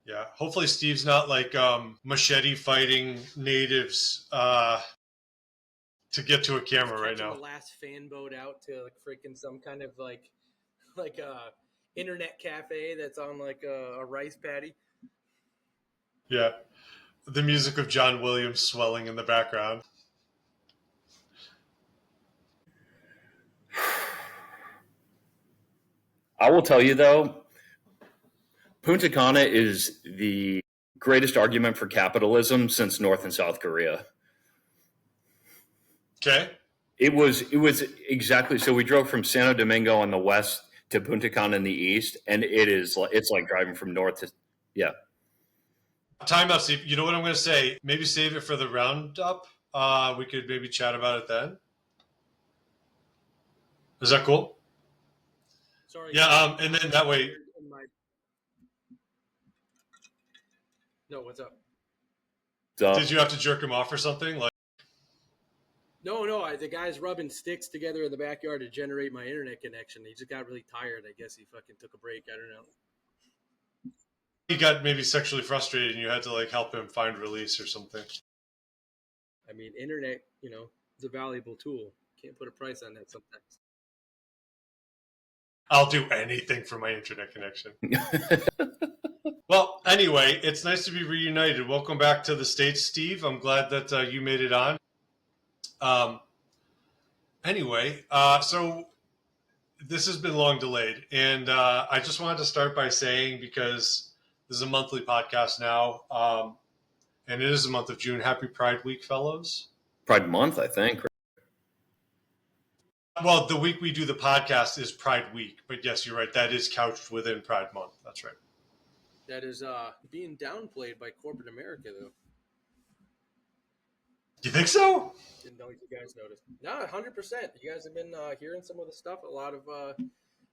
Yeah. Hopefully Steve's not like machete fighting natives to get to a camera right now. The last fan boat out to like freaking some kind of like a internet cafe that's on like a rice paddy. Yeah. The music of John Williams swelling in the background. I will tell you though, Punta Cana is the greatest argument for capitalism since North and South Korea. Okay. It was exactly so. We drove from Santo Domingo on the west to Punta Cana in the east, and it's like driving from north to Time out, Steve. You know what I'm going to say? Maybe save it for the roundup. We could maybe chat about it then. Is that cool? Sorry. Yeah. And then that way. No, what's up? Did you have to jerk him off or something? Like. No. The guy's rubbing sticks together in the backyard to generate my internet connection. He just got really tired. I guess he fucking took a break. I don't know. He got maybe sexually frustrated and you had to like help him find release or something. I mean, internet, is a valuable tool. Can't put a price on that sometimes. I'll do anything for my internet connection. Well, anyway, it's nice to be reunited. Welcome back to the States, Steve. I'm glad that you made it on. Anyway, so this has been long delayed. And I just wanted to start by saying, because this is a monthly podcast now, and it is the month of June. Happy Pride Week, fellows. Pride Month, I think. Well, the week we do the podcast is Pride Week. But yes, you're right. That is couched within Pride Month. That's right. That is being downplayed by corporate America, though. You think so? Didn't know if you guys noticed. No, 100%. You guys have been hearing some of the stuff. A lot of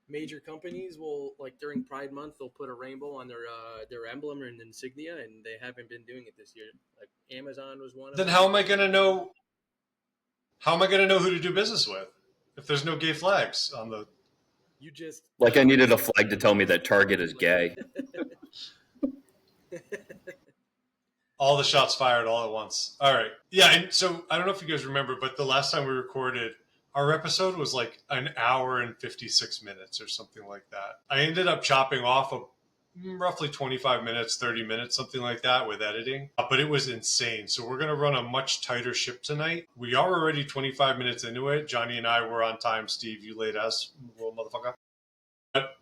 major companies will, like during Pride Month, they'll put a rainbow on their emblem and insignia, and they haven't been doing it this year. Like Amazon was one of them. Then how am I going to know? How am I going to know who to do business with if there's no gay flags on the? You just like I needed a flag to tell me that Target is gay. All the shots fired all at once. All right. Yeah. And so I don't know if you guys remember, but the last time we recorded, our episode was like an hour and 56 minutes or something like that. I ended up chopping off roughly 25 minutes, 30 minutes, something like that with editing. But it was insane. So we're going to run a much tighter ship tonight. We are already 25 minutes into it. Jonny and I were on time. Steve, you late us, little motherfucker. But,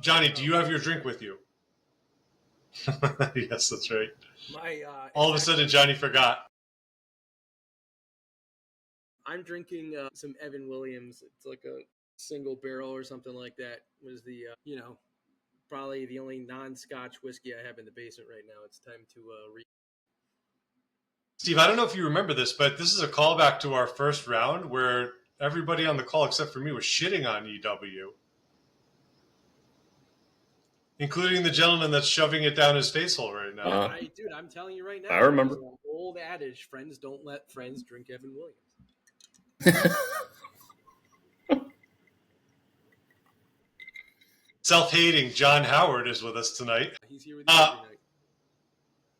Jonny, do you have your drink with you? Yes, that's right. All of a sudden, Jonny forgot. I'm drinking some Evan Williams. It's like a single barrel or something like that. It was the, probably the only non-Scotch whiskey I have in the basement right now. It's time to Steve, I don't know if you remember this, but this is a callback to our first round where everybody on the call except for me was shitting on EW. Including the gentleman that's shoving it down his face hole right now. Dude, I'm telling you right now. I remember. There's an old adage, friends don't let friends drink Evan Williams. Self-hating John Howard is with us tonight. He's here with you every night.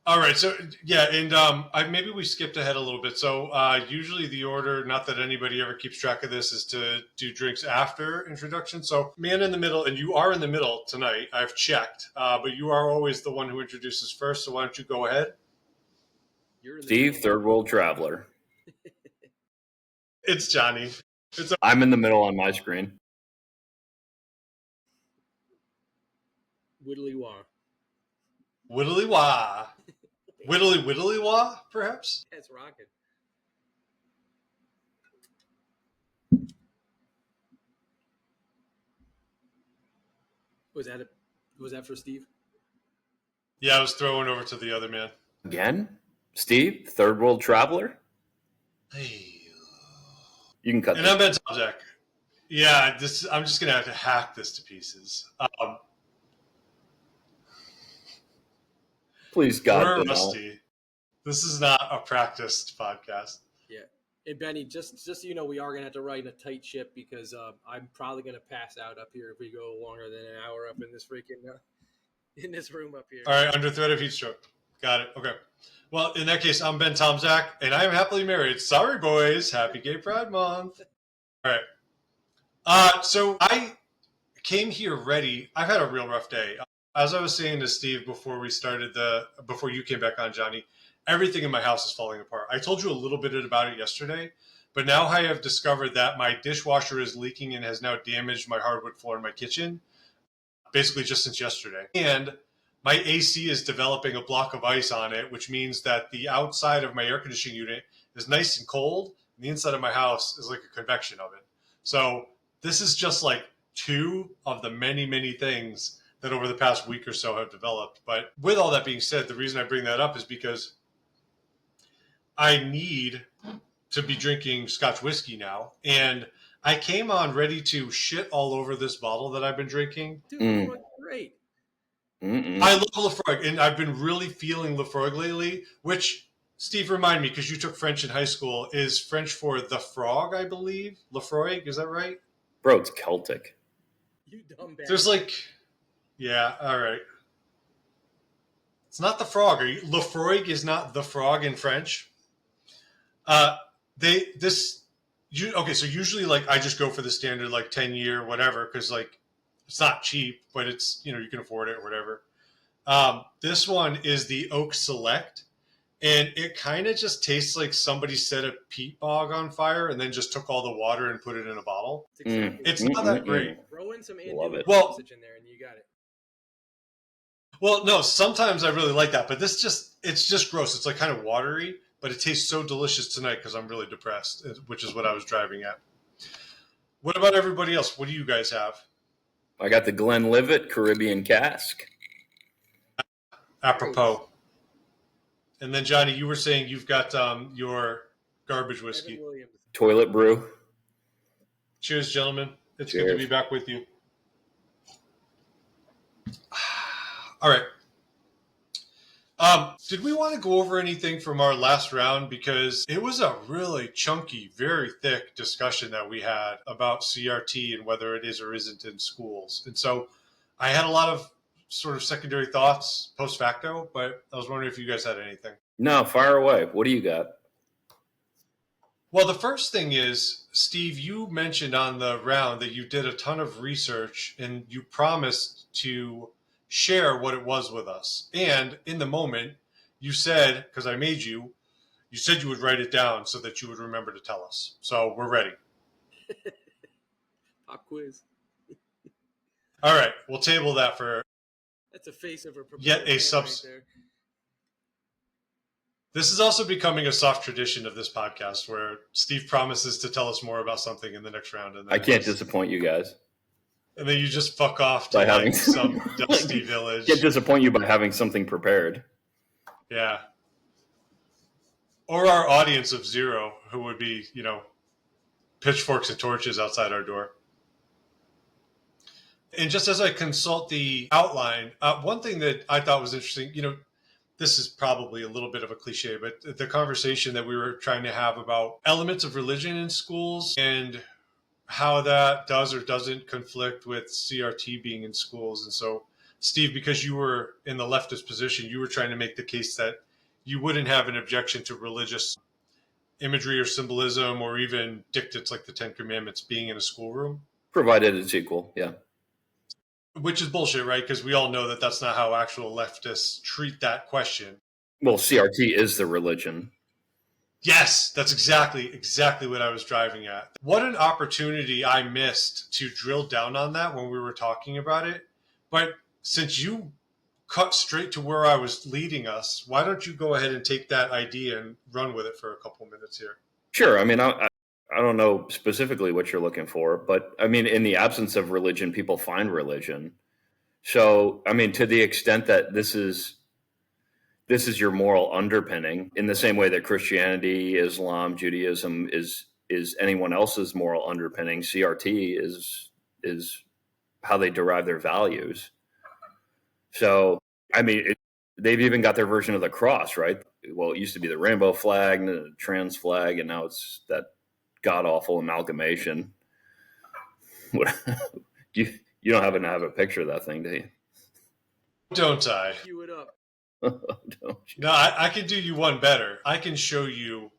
All right, so yeah, and maybe we skipped ahead a little bit. So usually the order, not that anybody ever keeps track of this, is to do drinks after introduction. So man in the middle, and you are in the middle tonight. I've checked, but you are always the one who introduces first. So why don't you go ahead? Steve, third world traveler. It's Jonny. I'm in the middle on my screen. Whittly wah. Whittly wah. Whittly wah, perhaps? That's rocking. Was that for Steve? Yeah, I was throwing over to the other man. Again? Steve, third world traveler? Hey. You can cut and I'm Ben Tomzak. Yeah, I'm just going to have to hack this to pieces. Please, God. We're rusty. This is not a practiced podcast. Yeah. And Benny, just so you know, we are going to have to ride in a tight ship because I'm probably going to pass out up here if we go longer than an hour up in this freaking in this room up here. All right, under threat of heat stroke. Got it. Okay. Well, in that case, I'm Ben Tomzak, and I am happily married. Sorry, boys. Happy Gay Pride Month. All right. So I came here ready. I've had a real rough day. As I was saying to Steve before you came back on, Jonny, everything in my house is falling apart. I told you a little bit about it yesterday, but now I have discovered that my dishwasher is leaking and has now damaged my hardwood floor in my kitchen, basically just since yesterday. And my AC is developing a block of ice on it, which means that the outside of my air conditioning unit is nice and cold, and the inside of my house is like a convection oven. So this is just like two of the many, many things that over the past week or so have developed. But with all that being said, the reason I bring that up is because I need to be drinking Scotch whiskey now. And I came on ready to shit all over this bottle that I've been drinking. Dude, Lefroy's great. I love Lefroy, and I've been really feeling Lefroy lately, which, Steve, remind me, because you took French in high school, is French for the frog, I believe? Lefroy, is that right? Bro, it's Celtic. You dumb bastard. There's like, yeah, all right. It's not the frog. Lefroy is not the frog in French. Okay, so usually like I just go for the standard like 10-year whatever, because like it's not cheap, but it's, you can afford it or whatever. This one is the Oak Select, and it kind of just tastes like somebody set a peat bog on fire and then just took all the water and put it in a bottle. It's not that great. Throw in some Love it. sausage in there and you got it. Well, no, sometimes I really like that, but it's just gross. It's like kind of watery, but it tastes so delicious tonight because I'm really depressed, which is what I was driving at. What about everybody else? What do you guys have? I got the Glenlivet Caribbean Cask. Apropos. And then, Jonny, you were saying you've got your garbage whiskey. Toilet brew. Cheers, gentlemen. It's Cheers. good to be back with you. All right. Did we want to go over anything from our last round? Because it was a really chunky, very thick discussion that we had about CRT and whether it is or isn't in schools. And so I had a lot of sort of secondary thoughts post facto, but I was wondering if you guys had anything. No, fire away. What do you got? Well, the first thing is, Steve, you mentioned on the round that you did a ton of research and you promised to share what it was with us. And in the moment, you said, because I made you said you would write it down so that you would remember to tell us. So we're ready. Pop quiz. All right. We'll table that for That's a face of a yet a sub. right there. This is also becoming a soft tradition of this podcast where Steve promises to tell us more about something in the next round. And then I can't disappoint you guys. And then you just fuck off to By like having some dusty village. Can't disappoint you by having something prepared. Yeah. Or our audience of zero, who would be, pitchforks and torches outside our door. And just as I consult the outline, one thing that I thought was interesting, this is probably a little bit of a cliche, but the conversation that we were trying to have about elements of religion in schools and how that does or doesn't conflict with CRT being in schools. And so, Steve, because you were in the leftist position, you were trying to make the case that you wouldn't have an objection to religious imagery or symbolism or even dictates like the Ten Commandments being in a schoolroom. Provided it's equal, yeah. Which is bullshit, right? Because we all know that that's not how actual leftists treat that question. Well, CRT is the religion. Yes, that's exactly what I was driving at. What an opportunity I missed to drill down on that when we were talking about it. But since you cut straight to where I was leading us, why don't you go ahead and take that idea and run with it for a couple minutes here? Sure. I mean, I don't know specifically what you're looking for, but I mean, in the absence of religion, people find religion. So, I mean, to the extent that this is your moral underpinning, in the same way that Christianity, Islam, Judaism is anyone else's moral underpinning, CRT is how they derive their values. So, I mean, they've even got their version of the cross, right? Well, it used to be the rainbow flag, and the trans flag, and now it's that god-awful amalgamation. You don't happen to have a picture of that thing, do you? Don't I? Cue it up. Don't you? No, I can do you one better. I can show you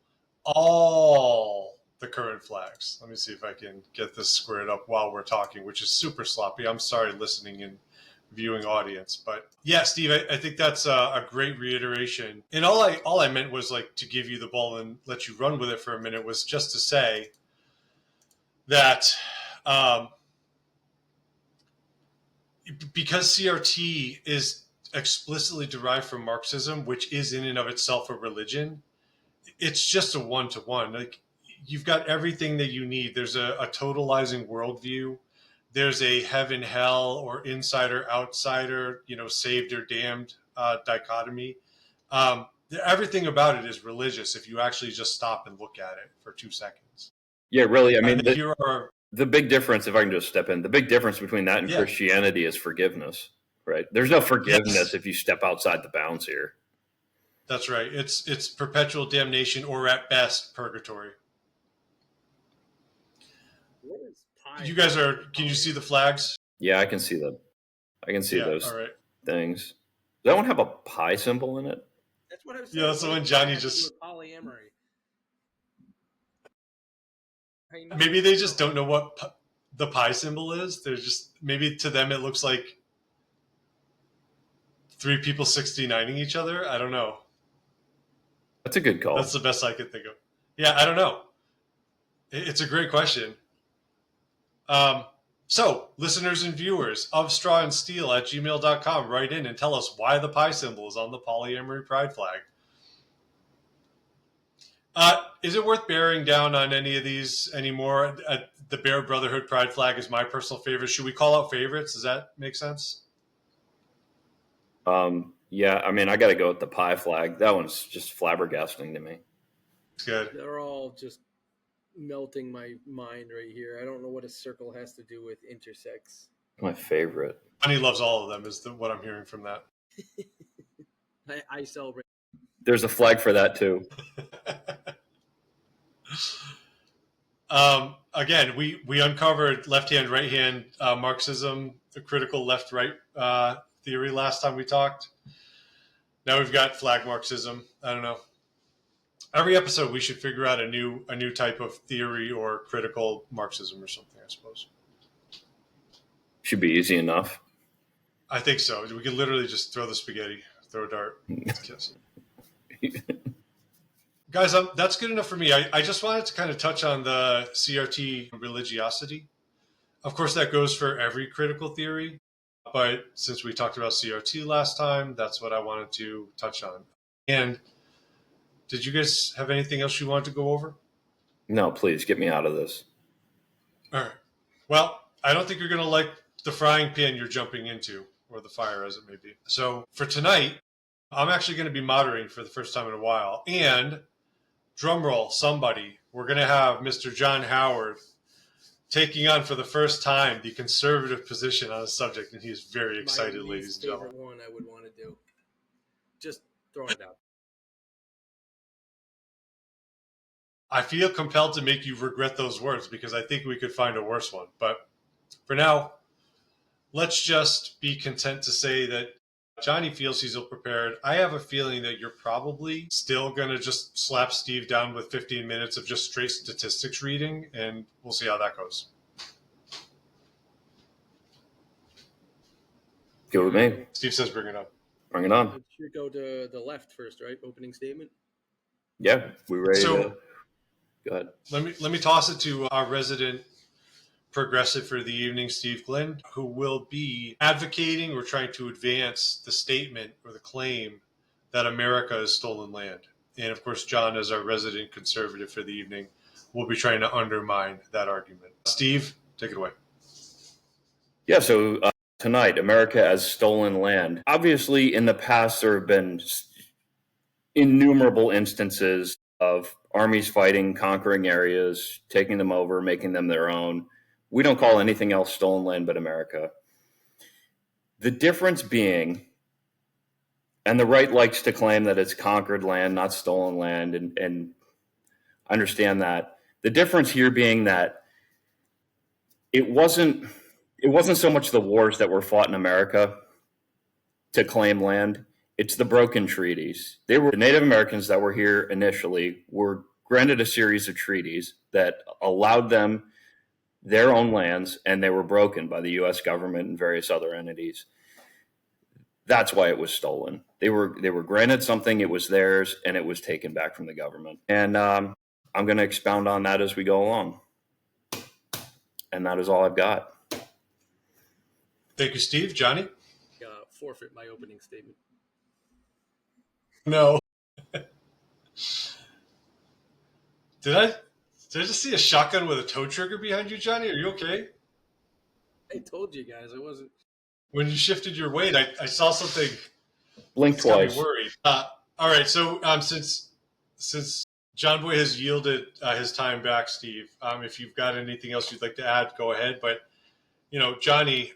all the current flags. Let me see if I can get this squared up while we're talking, which is super sloppy. I'm sorry, listening and viewing audience, but yeah, Steve, I think that's a great reiteration. And all I meant was like to give you the ball and let you run with it for a minute. Was just to say that because CRT is explicitly derived from Marxism, which is in and of itself a religion, it's just a one-to-one. Like, you've got everything that you need. There's a totalizing worldview. There's a heaven, hell, or insider, outsider, saved or damned dichotomy. Everything about it is religious if you actually just stop and look at it for 2 seconds. Yeah, really. I mean, the big difference, if I can just step in, the big difference between that and Christianity is forgiveness, right? There's no forgiveness if you step outside the bounds here. That's right. It's perpetual damnation, or at best, purgatory. What is pie? You guys can you see the flags? Yeah, I can see them. I can see those all right. things. Does that one have a pie symbol in it? That's what I was saying. Yeah, that's the one Jonny just... polyamory. Maybe they just don't know what the pie symbol is. They're just, maybe to them it looks like 3 people 69ing each other. I don't know. That's a good call. That's the best I could think of. Yeah, I don't know. It's a great question. So, listeners and viewers of strawandsteel@gmail.com, write in and tell us why the pie symbol is on the polyamory pride flag. Is it worth bearing down on any of these anymore? The Bear Brotherhood pride flag is my personal favorite. Should we call out favorites? Does that make sense? Yeah, I mean, I got to go with the pie flag. That one's just flabbergasting to me. It's good. They're all just melting my mind right here. I don't know what a circle has to do with intersex. My favorite. Honey loves all of them, is what I'm hearing from that. I celebrate. There's a flag for that too. Again, we uncovered left-hand, right-hand Marxism, the critical left-right theory last time we talked. Now we've got flag Marxism. I don't know. Every episode we should figure out a new type of theory or critical Marxism or something, I suppose. Should be easy enough. I think so. We could literally just throw the spaghetti, throw a dart. Kiss. Guys, that's good enough for me. I just wanted to kind of touch on the CRT religiosity. Of course, that goes for every critical theory. But since we talked about CRT last time, that's what I wanted to touch on. And did you guys have anything else you wanted to go over? No, please get me out of this. All right. Well, I don't think you're going to like the frying pan you're jumping into, or the fire as it may be. So for tonight, I'm actually going to be moderating for the first time in a while. And drum roll, somebody, we're going to have Mr. John Howard taking on for the first time the conservative position on a subject, and he is very excited, ladies and gentlemen. One I would want to do. Just throw it out. I feel compelled to make you regret those words because I think we could find a worse one. But for now, let's just be content to say that Jonny feels he's ill-prepared. I have a feeling that you're probably still going to just slap Steve down with 15 minutes of just straight statistics reading, and we'll see how that goes. Go with me. Steve says bring it up. Bring it on. Let's go to the left first, right? Opening statement. Yeah, we're ready to... Go ahead. Let me toss it to our resident progressive for the evening, Steve Glynn, who will be advocating or trying to advance the statement or the claim that America is stolen land. And of course, John, as our resident conservative for the evening, will be trying to undermine that argument. Steve, take it away. Yeah, so tonight, America as stolen land. Obviously, in the past, there have been innumerable instances of armies fighting, conquering areas, taking them over, making them their own. We don't call anything else stolen land but America. The difference being, and the right likes to claim that it's conquered land, not stolen land, and understand that. The difference here being that it wasn't so much the wars that were fought in America to claim land. It's the broken treaties. They were the Native Americans that were here initially were granted a series of treaties that allowed them their own lands, and they were broken by the U.S. government and various other entities. That's why it was stolen. They were granted something, it was theirs, and it was taken back from the government. And I'm going to expound on that as we go along. And that is all I've got. Thank you, Steve. Jonny? Forfeit my opening statement. No. Did I just see a shotgun with a tow trigger behind you, Jonny? Are you okay? I told you guys I wasn't. When you shifted your weight, I saw something. Blink twice. Got me worried. All right, so since John Boy has yielded his time back, Steve, if you've got anything else you'd like to add, go ahead. But Jonny,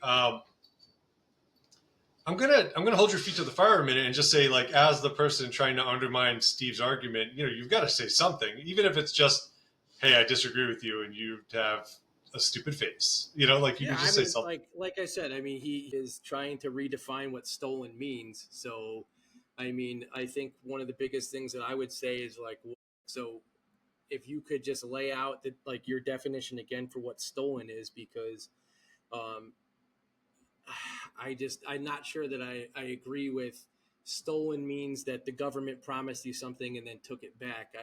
I'm gonna hold your feet to the fire a minute and just say, like, as the person trying to undermine Steve's argument, you've got to say something, even if it's just, "Hey, I disagree with you," and you have a stupid face. Like you can just say something. Like I said, I mean, he is trying to redefine what stolen means. So, I mean, I think one of the biggest things that I would say is like, so if you could just lay out your definition again for what stolen is, because I'm not sure that I agree with stolen means that the government promised you something and then took it back.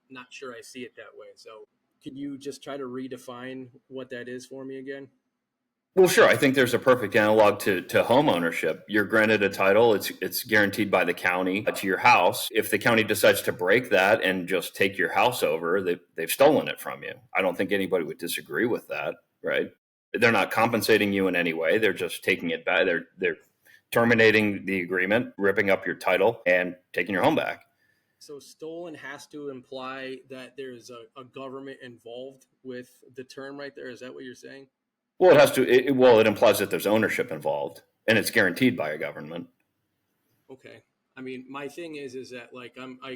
Not sure I see it that way. So could you just try to redefine what that is for me again? Well, sure. I think there's a perfect analog to home ownership. You're granted a title. It's guaranteed by the county to your house. If the county decides to break that and just take your house over, they've stolen it from you. I don't think anybody would disagree with that, right? They're not compensating you in any way. They're just taking it back. They're terminating the agreement, ripping up your title, and taking your home back. So stolen has to imply that there's a government involved with the term right there. Is that what you're saying? Well, it has to. It implies that there's ownership involved, and it's guaranteed by a government. Okay. I mean, my thing is that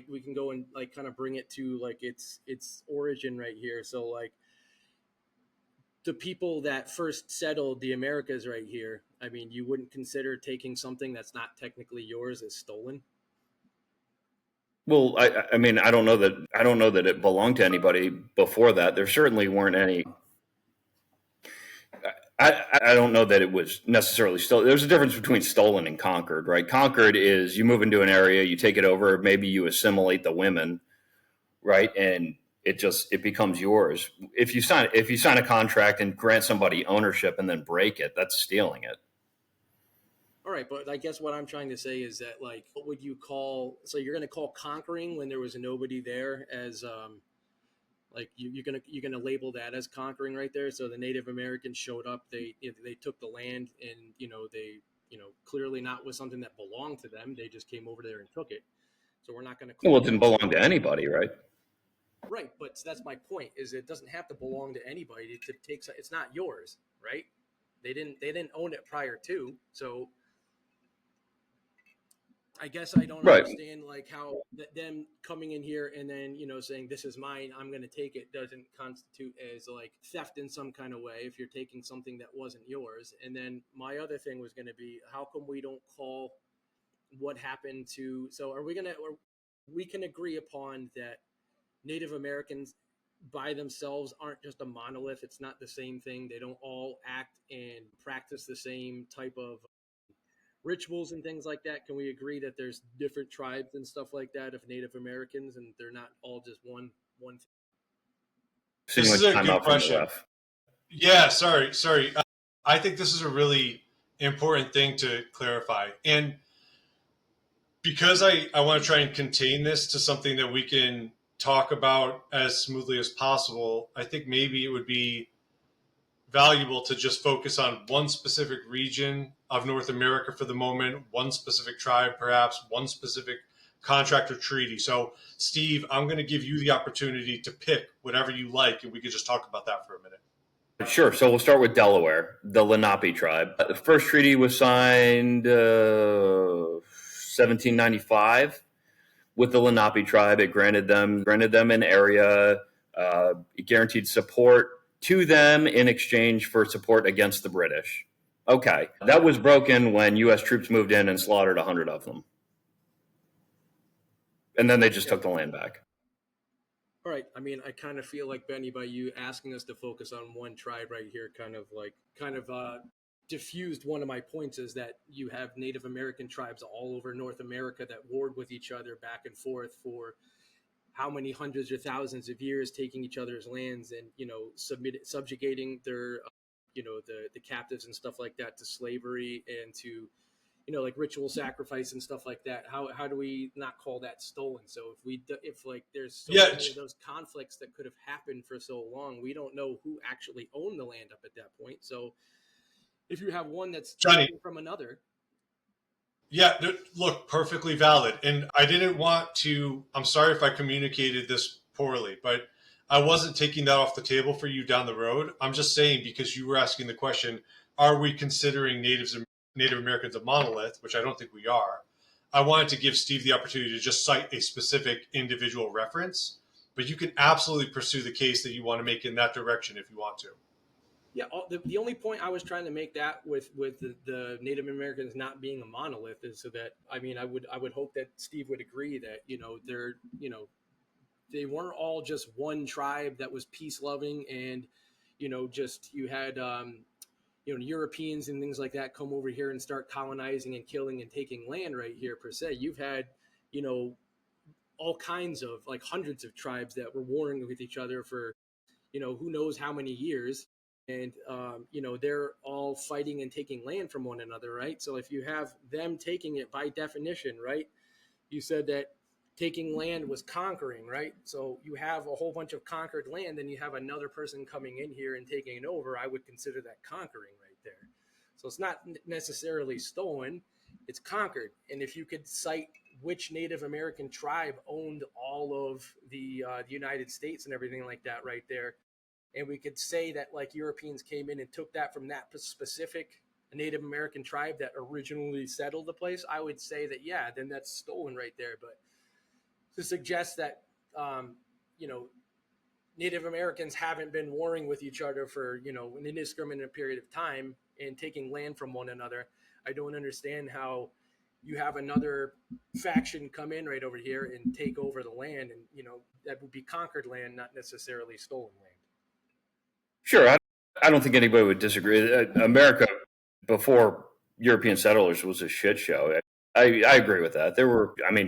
we can go and kind of bring it to its origin right here. So the people that first settled the Americas right here, I mean, you wouldn't consider taking something that's not technically yours as stolen? Well, I mean, I don't know that it belonged to anybody before that. There certainly weren't any. I don't know that it was necessarily stolen. There's a difference between stolen and conquered, right? Conquered is you move into an area, you take it over, maybe you assimilate the women, right? And it becomes yours. If you sign a contract and grant somebody ownership and then break it, that's stealing it. All right, but I guess what I'm trying to say is that what would you call? So you're going to call conquering when there was nobody there as you're gonna label that as conquering right there. So the Native Americans showed up, they took the land, and they clearly not was something that belonged to them. They just came over there and took it. So we're not going to. Well, it didn't belong to anybody, right? Right, but that's my point. Is it doesn't have to belong to anybody to take. It's not yours, right? They didn't own it prior to. So I guess I don't understand how them coming in here and then saying this is mine, I'm going to take it, doesn't constitute as theft in some kind of way if you're taking something that wasn't yours. And then my other thing was going to be, how come we don't call what happened to? So are we going to? Or we can agree upon that Native Americans by themselves aren't just a monolith. It's not the same thing. They don't all act and practice the same type of rituals and things like that. Can we agree that there's different tribes and stuff like that of Native Americans, and they're not all just one thing? This is a good question. Yeah, sorry. I think this is a really important thing to clarify. And because I want to try and contain this to something that we can talk about as smoothly as possible, I think maybe it would be valuable to just focus on one specific region of North America for the moment, one specific tribe, perhaps one specific contract or treaty. So, Steve, I'm going to give you the opportunity to pick whatever you like, and we could just talk about that for a minute. Sure. So we'll start with Delaware, the Lenape tribe. The first treaty was signed 1795 with the Lenape tribe. It granted them an area. It guaranteed support to them in exchange for support against the British. Okay. That was broken when U.S. troops moved in and slaughtered 100 of them. And then they just took the land back. All right. I mean, I kind of feel like, Benny, by you asking us to focus on one tribe right here, kind of diffused one of my points, is that you have Native American tribes all over North America that warred with each other back and forth for how many hundreds or thousands of years, taking each other's lands and, subjugating their, the captives and stuff like that to slavery and to, like ritual sacrifice and stuff like that. How do we not call that stolen? So if like there's so many of those conflicts that could have happened for so long, we don't know who actually owned the land up at that point. So if you have one that's Jonny, taken from another. Yeah, look, perfectly valid. And I didn't want to, I'm sorry if I communicated this poorly, but I wasn't taking that off the table for you down the road. I'm just saying, because you were asking the question, are we considering Native Americans a monolith, which I don't think we are. I wanted to give Steve the opportunity to just cite a specific individual reference, but you can absolutely pursue the case that you want to make in that direction if you want to. Yeah, the only point I was trying to make that with the Native Americans not being a monolith is so that, I mean, I would hope that Steve would agree that they're they weren't all just one tribe that was peace loving and just you had Europeans and things like that come over here and start colonizing and killing and taking land right here per se. You've had all kinds of, like, hundreds of tribes that were warring with each other for who knows how many years. And, they're all fighting and taking land from one another, right? So if you have them taking it by definition, right, you said that taking land was conquering, right? So you have a whole bunch of conquered land, and you have another person coming in here and taking it over. I would consider that conquering right there. So it's not necessarily stolen, it's conquered. And if you could cite which Native American tribe owned all of the United States and everything like that right there, and we could say that, like, Europeans came in and took that from that specific Native American tribe that originally settled the place, I would say that, yeah, then that's stolen right there. But to suggest that, Native Americans haven't been warring with each other for, an indiscriminate period of time and taking land from one another, I don't understand how you have another faction come in right over here and take over the land. And, that would be conquered land, not necessarily stolen land. Sure. I don't think anybody would disagree. America, before European settlers, was a shit show. I agree with that.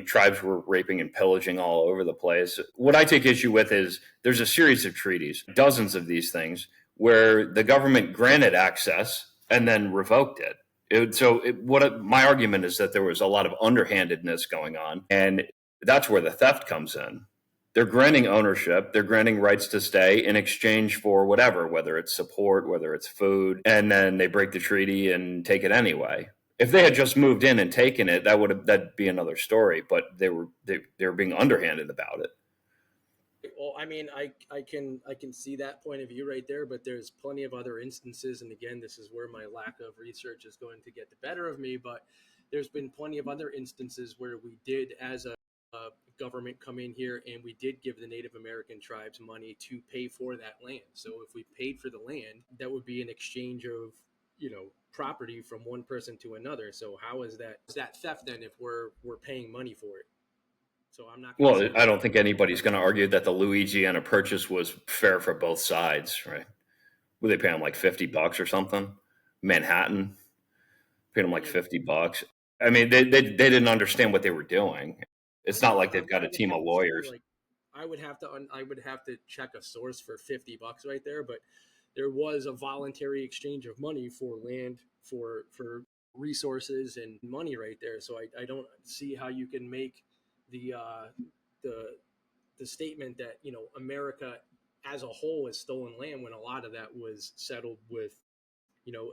Tribes were raping and pillaging all over the place. What I take issue with is there's a series of treaties, dozens of these things, where the government granted access and then revoked it. My argument is that there was a lot of underhandedness going on, and that's where the theft comes in. They're granting ownership, they're granting rights to stay in exchange for whatever, whether it's support, whether it's food, and then they break the treaty and take it anyway. If they had just moved in and taken it, that'd be another story. But they were being underhanded about it. Well, I mean, I can see that point of view right there, but there's plenty of other instances. And again, this is where my lack of research is going to get the better of me. But there's been plenty of other instances where we did, as a government, come in here and we did give the Native American tribes money to pay for that land. So if we paid for the land, that would be an exchange of, property from one person to another. So how is that theft then if we're paying money for it? So I'm not. Well, I don't think anybody's going to argue that the Louisiana Purchase was fair for both sides, right? Would they pay them like $50 or something? Manhattan paid them like $50. I mean, they didn't understand what they were doing. It's not like they've got a team of lawyers. I would have to check a source for $50 right there, but there was a voluntary exchange of money for land, for resources and money right there. So I don't see how you can make the statement that America as a whole is stolen land when a lot of that was settled with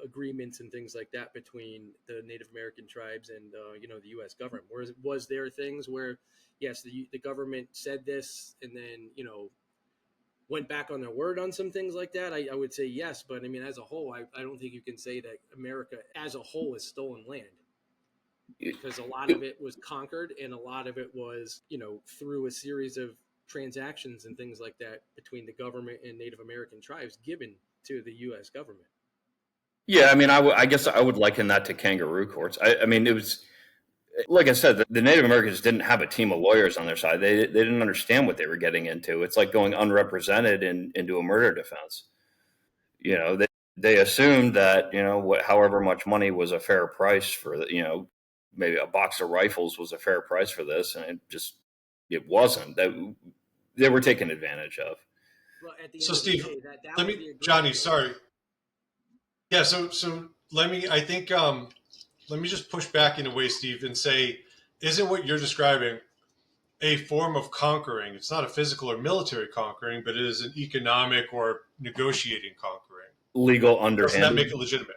agreements and things like that between the Native American tribes and the U.S. government. Was there things where, yes, the government said this and then went back on their word on some things like that? I would say yes, but I mean, as a whole, I don't think you can say that America as a whole is stolen land, because a lot of it was conquered and a lot of it was through a series of transactions and things like that between the government and Native American tribes given to the U.S. government. Yeah, I mean, I guess I would liken that to kangaroo courts. I mean, it was like I said, the Native Americans didn't have a team of lawyers on their side. They didn't understand what they were getting into. It's like going unrepresented into a murder defense. You know, they assumed that, you know, however much money was a fair price for the, you know, maybe a box of rifles was a fair price for this, and it wasn't. That they were taken advantage of. Well, at the So end of the Steve, day, that let was me, the agreement. Jonny, sorry. Yeah, so let me, I think, let me just push back in a way, Steve, and say, isn't what you're describing a form of conquering? It's not a physical or military conquering, but it is an economic or negotiating conquering. Legal Doesn't that underhanded, make it legitimate?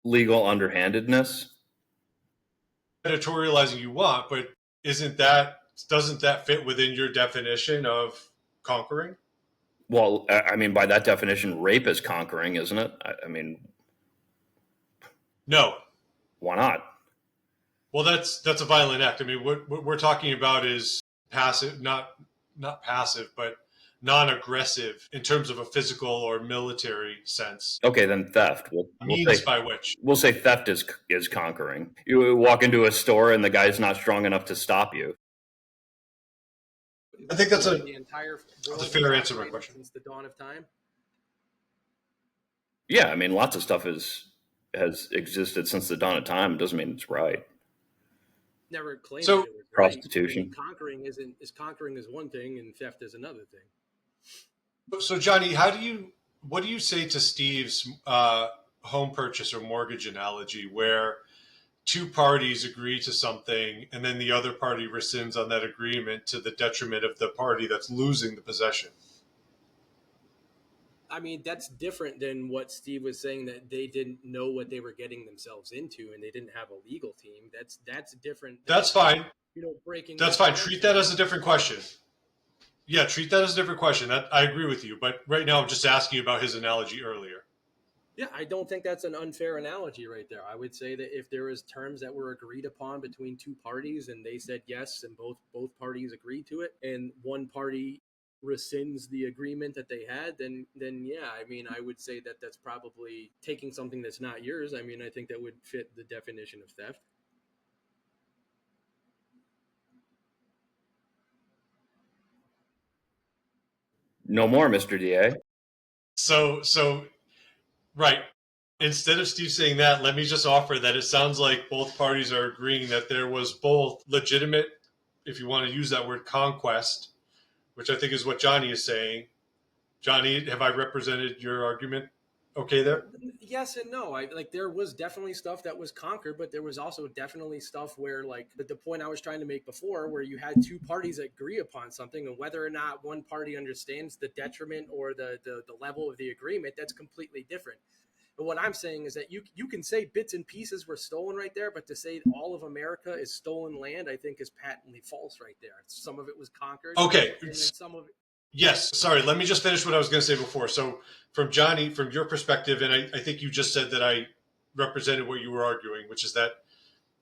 legal underhandedness. Editorializing you want, but doesn't that fit within your definition of conquering? Well, I mean, by that definition, rape is conquering, isn't it? I mean, No. why not? Well, that's a violent act. I mean, what we're talking about is passive, not passive, but non-aggressive in terms of a physical or military sense. Okay, then theft. Means by which. We'll say theft is conquering. You walk into a store and the guy's not strong enough to stop you. I think that's the entire a world fair answer to my question. Since the dawn of time. Yeah, I mean, lots of stuff has existed since the dawn of time. It doesn't mean it's right. Never claimed So that it was prostitution. Right. Conquering is one thing and theft is another thing. So Jonny, what do you say to Steve's home purchase or mortgage analogy, where two parties agree to something and then the other party rescinds on that agreement to the detriment of the party that's losing the possession? I mean, that's different than what Steve was saying, that they didn't know what they were getting themselves into and they didn't have a legal team. That's different. That's fine. You know, breaking. That's fine. Treat that as a different question. Yeah, treat that as a different question. I agree with you. But right now, I'm just asking you about his analogy earlier. Yeah, I don't think that's an unfair analogy right there. I would say that if there is terms that were agreed upon between two parties and they said yes and both parties agreed to it, and one party rescinds the agreement that they had, then yeah, I mean, I would say that that's probably taking something that's not yours. I mean, I think that would fit the definition of theft. No more, Mr. DA. So right. Instead of Steve saying that, let me just offer that it sounds like both parties are agreeing that there was both legitimate, if you want to use that word, conquest, which I think is what Jonny is saying. Jonny, have I represented your argument okay there? Yes and no. There was definitely stuff that was conquered, but there was also definitely stuff where, like, the point I was trying to make before, where you had two parties agree upon something, and whether or not one party understands the detriment or the level of the agreement, that's completely different. But what I'm saying is that you can say bits and pieces were stolen right there, but to say all of America is stolen land, I think is patently false right there. Some of it was conquered. Okay. And then some of it. Yes. Sorry. Let me just finish what I was going to say before. So from Jonny, from your perspective, and I think you just said that I represented what you were arguing, which is that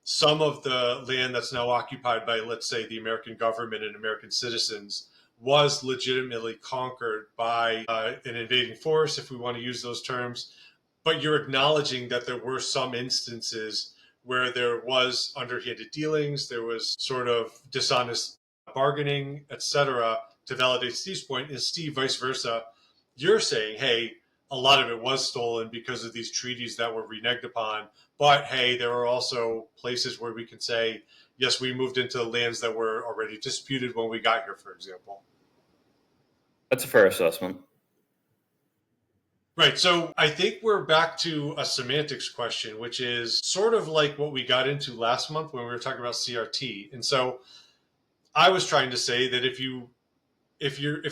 some of the land that's now occupied by, let's say, the American government and American citizens was legitimately conquered by an invading force, if we want to use those terms. But you're acknowledging that there were some instances where there was underhanded dealings, there was sort of dishonest bargaining, etc., to validate Steve's point. And Steve, vice versa, you're saying, hey, a lot of it was stolen because of these treaties that were reneged upon. But hey, there are also places where we can say, yes, we moved into lands that were already disputed when we got here, for example. That's a fair assessment. Right. So I think we're back to a semantics question, which is sort of like what we got into last month when we were talking about CRT. And so I was trying to say that if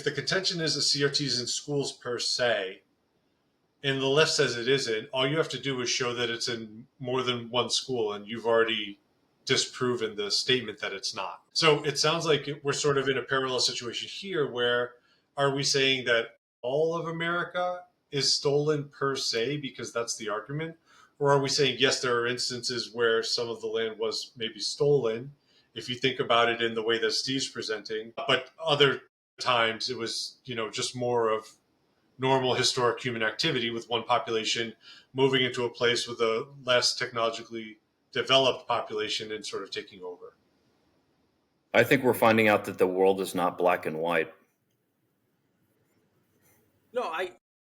the contention is that CRT is in schools per se, and the left says it isn't, all you have to do is show that it's in more than one school, and you've already disproven the statement that it's not. So it sounds like we're sort of in a parallel situation here where are we saying that all of America is stolen per se because that's the argument? Or are we saying, yes, there are instances where some of the land was maybe stolen, if you think about it in the way that Steve's presenting, but other times it was, just more of normal historic human activity, with one population moving into a place with a less technologically developed population and sort of taking over. I think we're finding out that the world is not black and white. No,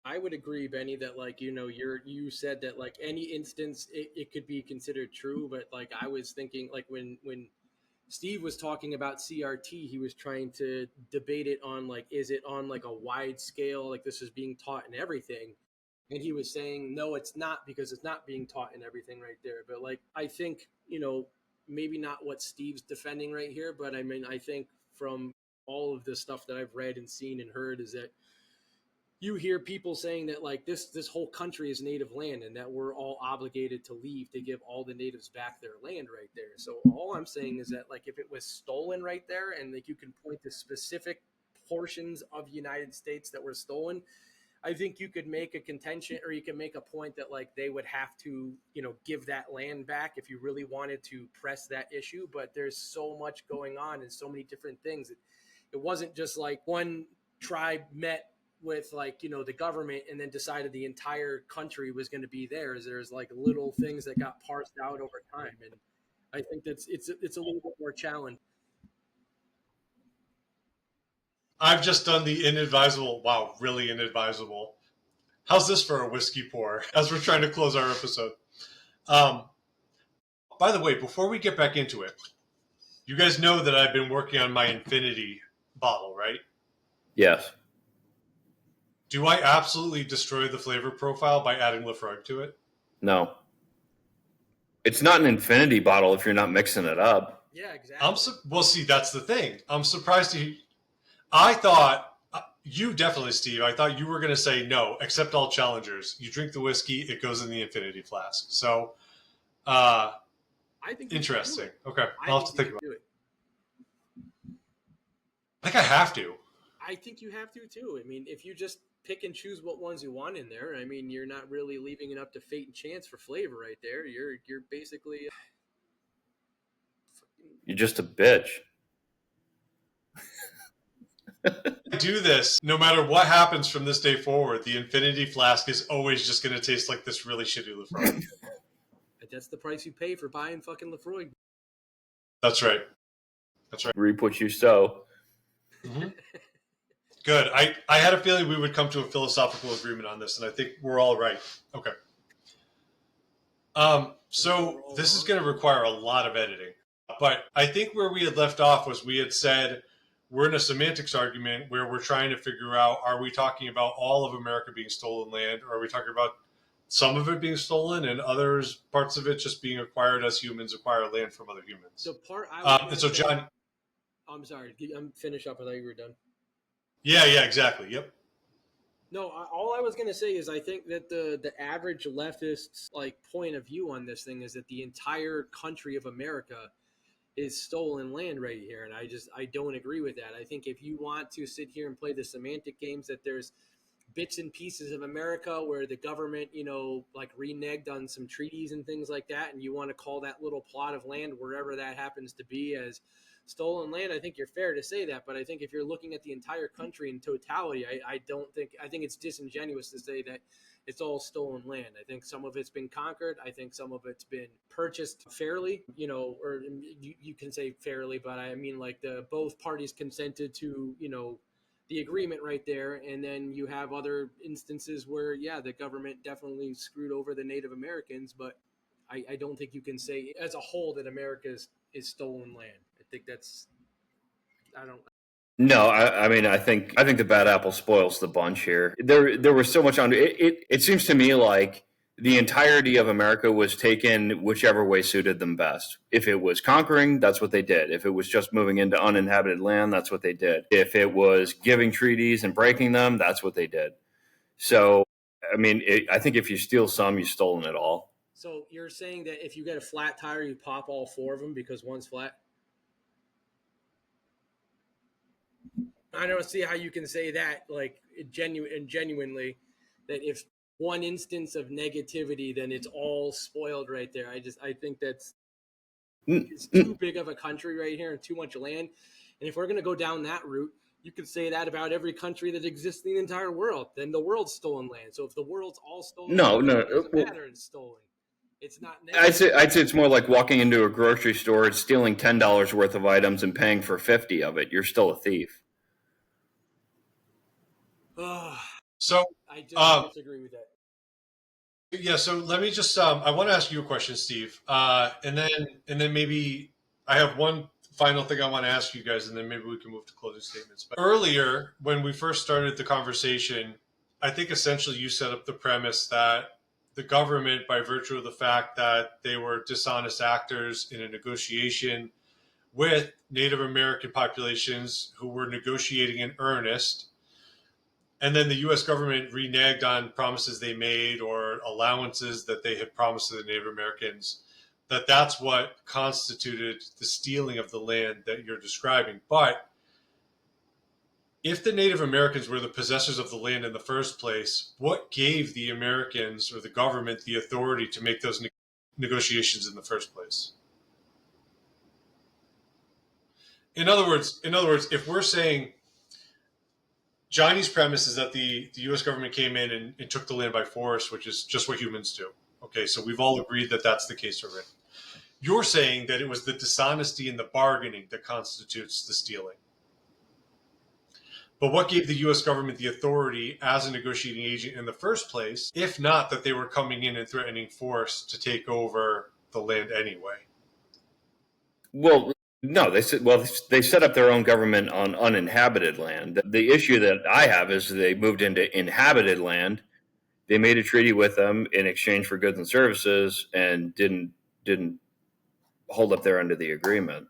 I would agree, Benny, that like you said that like any instance it could be considered true, but like I was thinking like when Steve was talking about CRT, he was trying to debate it on like, is it on like a wide scale, like this is being taught in everything? And he was saying, no, it's not, because it's not being taught in everything right there. But like, I think, maybe not what Steve's defending right here, but I mean, I think from all of the stuff that I've read and seen and heard is that you hear people saying that like this whole country is native land and that we're all obligated to leave to give all the natives back their land right there. So all I'm saying is that like if it was stolen right there and like you can point to specific portions of the United States that were stolen, I think you could make a contention, or you can make a point that like they would have to, give that land back if you really wanted to press that issue. But there's so much going on and so many different things. It wasn't just like one tribe met with like the government and then decided the entire country was going to be theirs. There's like little things that got parsed out over time, and I think that's it's a little bit more challenging. I've just done the inadvisable. Wow, really inadvisable. How's this for a whiskey pour as we're trying to close our episode? By the way, before we get back into it, you guys know that I've been working on my infinity bottle, right? Yes. Do I absolutely destroy the flavor profile by adding Lafroig to it? No. It's not an infinity bottle if you're not mixing it up. Yeah, exactly. Well, see, that's the thing. I'm surprised I thought, you definitely, Steve, I thought you were going to say no, accept all challengers. You drink the whiskey, it goes in the infinity flask. So, I think interesting. Okay, I'll have to think about it. it. I think I have to. I think you have to too. I mean, if you just pick and choose what ones you want in there, I mean, you're not really leaving it up to fate and chance for flavor right there. You're basically You're just a bitch. I do this no matter what happens from this day forward. The infinity flask is always just going to taste like this really shitty Lafroig. That's the price you pay for buying fucking Lafroig. That's right. That's right. Reap what you sow. Mm-hmm. Good. I had a feeling we would come to a philosophical agreement on this, and I think we're all right. Okay. So this is going to require a lot of editing, but I think where we had left off was we had said we're in a semantics argument where we're trying to figure out, are we talking about all of America being stolen land, or are we talking about some of it being stolen and others parts of it just being acquired as humans acquire land from other humans? The part and so John, I'm sorry, I'm finished up. I thought you were done. Yeah, exactly. Yep. No, all I was going to say is I think that the average leftist's like point of view on this thing is that the entire country of America is stolen land right here, and I don't agree with that. I think if you want to sit here and play the semantic games, that there's bits and pieces of America where the government, like reneged on some treaties and things like that, and you want to call that little plot of land, wherever that happens to be, as stolen land, I think you're fair to say that. But I think if you're looking at the entire country in totality, I think it's disingenuous to say that it's all stolen land. I think some of it's been conquered. I think some of it's been purchased fairly, or you can say fairly, but I mean like both parties consented to, the agreement right there. And then you have other instances where, yeah, the government definitely screwed over the Native Americans, but I don't think you can say as a whole that America is stolen land. I think that's, I don't. No, I mean, I think the bad apple spoils the bunch here. There was so much on it. It seems to me like the entirety of America was taken whichever way suited them best. If it was conquering, that's what they did. If it was just moving into uninhabited land, that's what they did. If it was giving treaties and breaking them, that's what they did. So, I mean, I think if you steal some, you've stolen it all. So you're saying that if you get a flat tire, you pop all four of them because one's flat? I don't see how you can say that like genuinely, that if one instance of negativity, then it's all spoiled right there. I think it's too big of a country right here and too much land. And if we're going to go down that route, You could say that about every country that exists in the entire world. Then the world's stolen land. So if the world's all stolen land, it doesn't matter. It's stolen. It's not. I'd say it's more like walking into a grocery store, stealing $10 worth of items, and paying for 50 of it. You're still a thief. So I just disagree with that. Yeah, so let me just I want to ask you a question, Steve. And then maybe I have one final thing I want to ask you guys, and then maybe we can move to closing statements. But earlier, when we first started the conversation, I think essentially you set up the premise that the government, by virtue of the fact that they were dishonest actors in a negotiation with Native American populations who were negotiating in earnest, and then the U.S. government reneged on promises they made or allowances that they had promised to the Native Americans, that's what constituted the stealing of the land that you're describing. But if the Native Americans were the possessors of the land in the first place, what gave the Americans or the government the authority to make those negotiations in the first place? In other words, if we're saying Johnny's premise is that the U.S. government came in and took the land by force, which is just what humans do. Okay, so we've all agreed that that's the case already. You're saying that it was the dishonesty and the bargaining that constitutes the stealing. But what gave the U.S. government the authority as a negotiating agent in the first place, if not that they were coming in and threatening force to take over the land anyway? Well, no, they set up their own government on uninhabited land. The issue that I have is they moved into inhabited land. They made a treaty with them in exchange for goods and services, and didn't hold up their end of the agreement.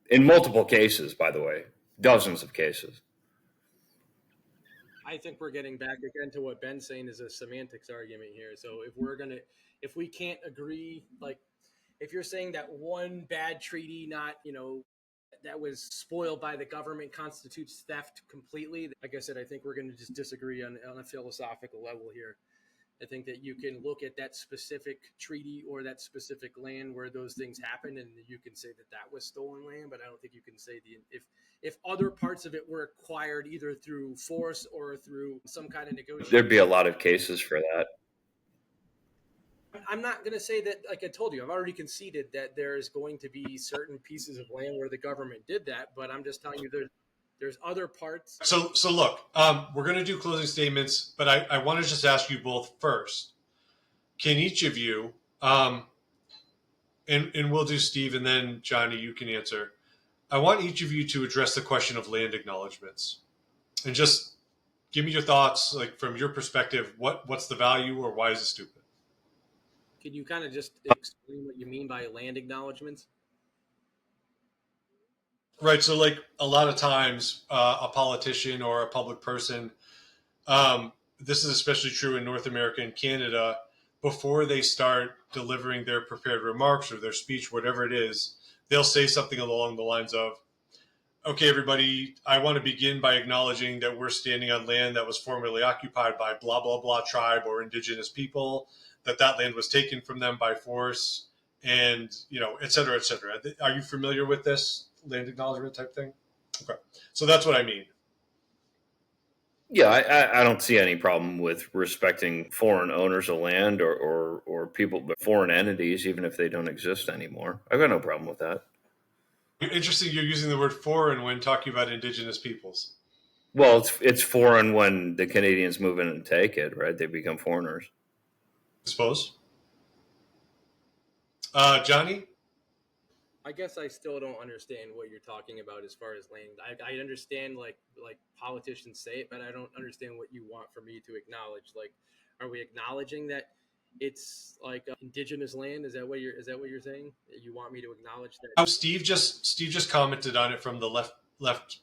In multiple cases, by the way, dozens of cases. I think we're getting back again to what Ben's saying is a semantics argument here. So if we can't agree, like if you're saying that one bad treaty, not, that was spoiled by the government constitutes theft completely, like I said, I think we're going to just disagree on a philosophical level here. I think that you can look at that specific treaty or that specific land where those things happened, and you can say that was stolen land. But I don't think you can say if other parts of it were acquired either through force or through some kind of negotiation. There'd be a lot of cases for that. I'm not going to say that, like I told you, I've already conceded that there's going to be certain pieces of land where the government did that, but I'm just telling you there's other parts. So look, we're going to do closing statements, but I want to just ask you both first. Can each of you, and we'll do Steve and then Johnny, you can answer. I want each of you to address the question of land acknowledgements, and just give me your thoughts, like from your perspective. What's the value, or why is it stupid? Can you kind of just explain what you mean by land acknowledgements? Right. So like a lot of times a politician or a public person, this is especially true in North America and Canada, before they start delivering their prepared remarks or their speech, whatever it is, they'll say something along the lines of, okay, everybody, I want to begin by acknowledging that we're standing on land that was formerly occupied by blah, blah, blah tribe or indigenous people, that land was taken from them by force, and, et cetera, et cetera. Are you familiar with this land acknowledgement type thing? Okay. So that's what I mean. Yeah, I don't see any problem with respecting foreign owners of land or people, but foreign entities, even if they don't exist anymore. I've got no problem with that. Interesting you're using the word foreign when talking about indigenous peoples. Well, it's foreign when the Canadians move in and take it, right? They become foreigners. I suppose. Johnny? I guess I still don't understand what you're talking about as far as land. I understand like politicians say it, but I don't understand what you want for me to acknowledge. Like, are we acknowledging that it's like indigenous land? Is that what you're saying? You want me to acknowledge that? Steve just commented on it from the left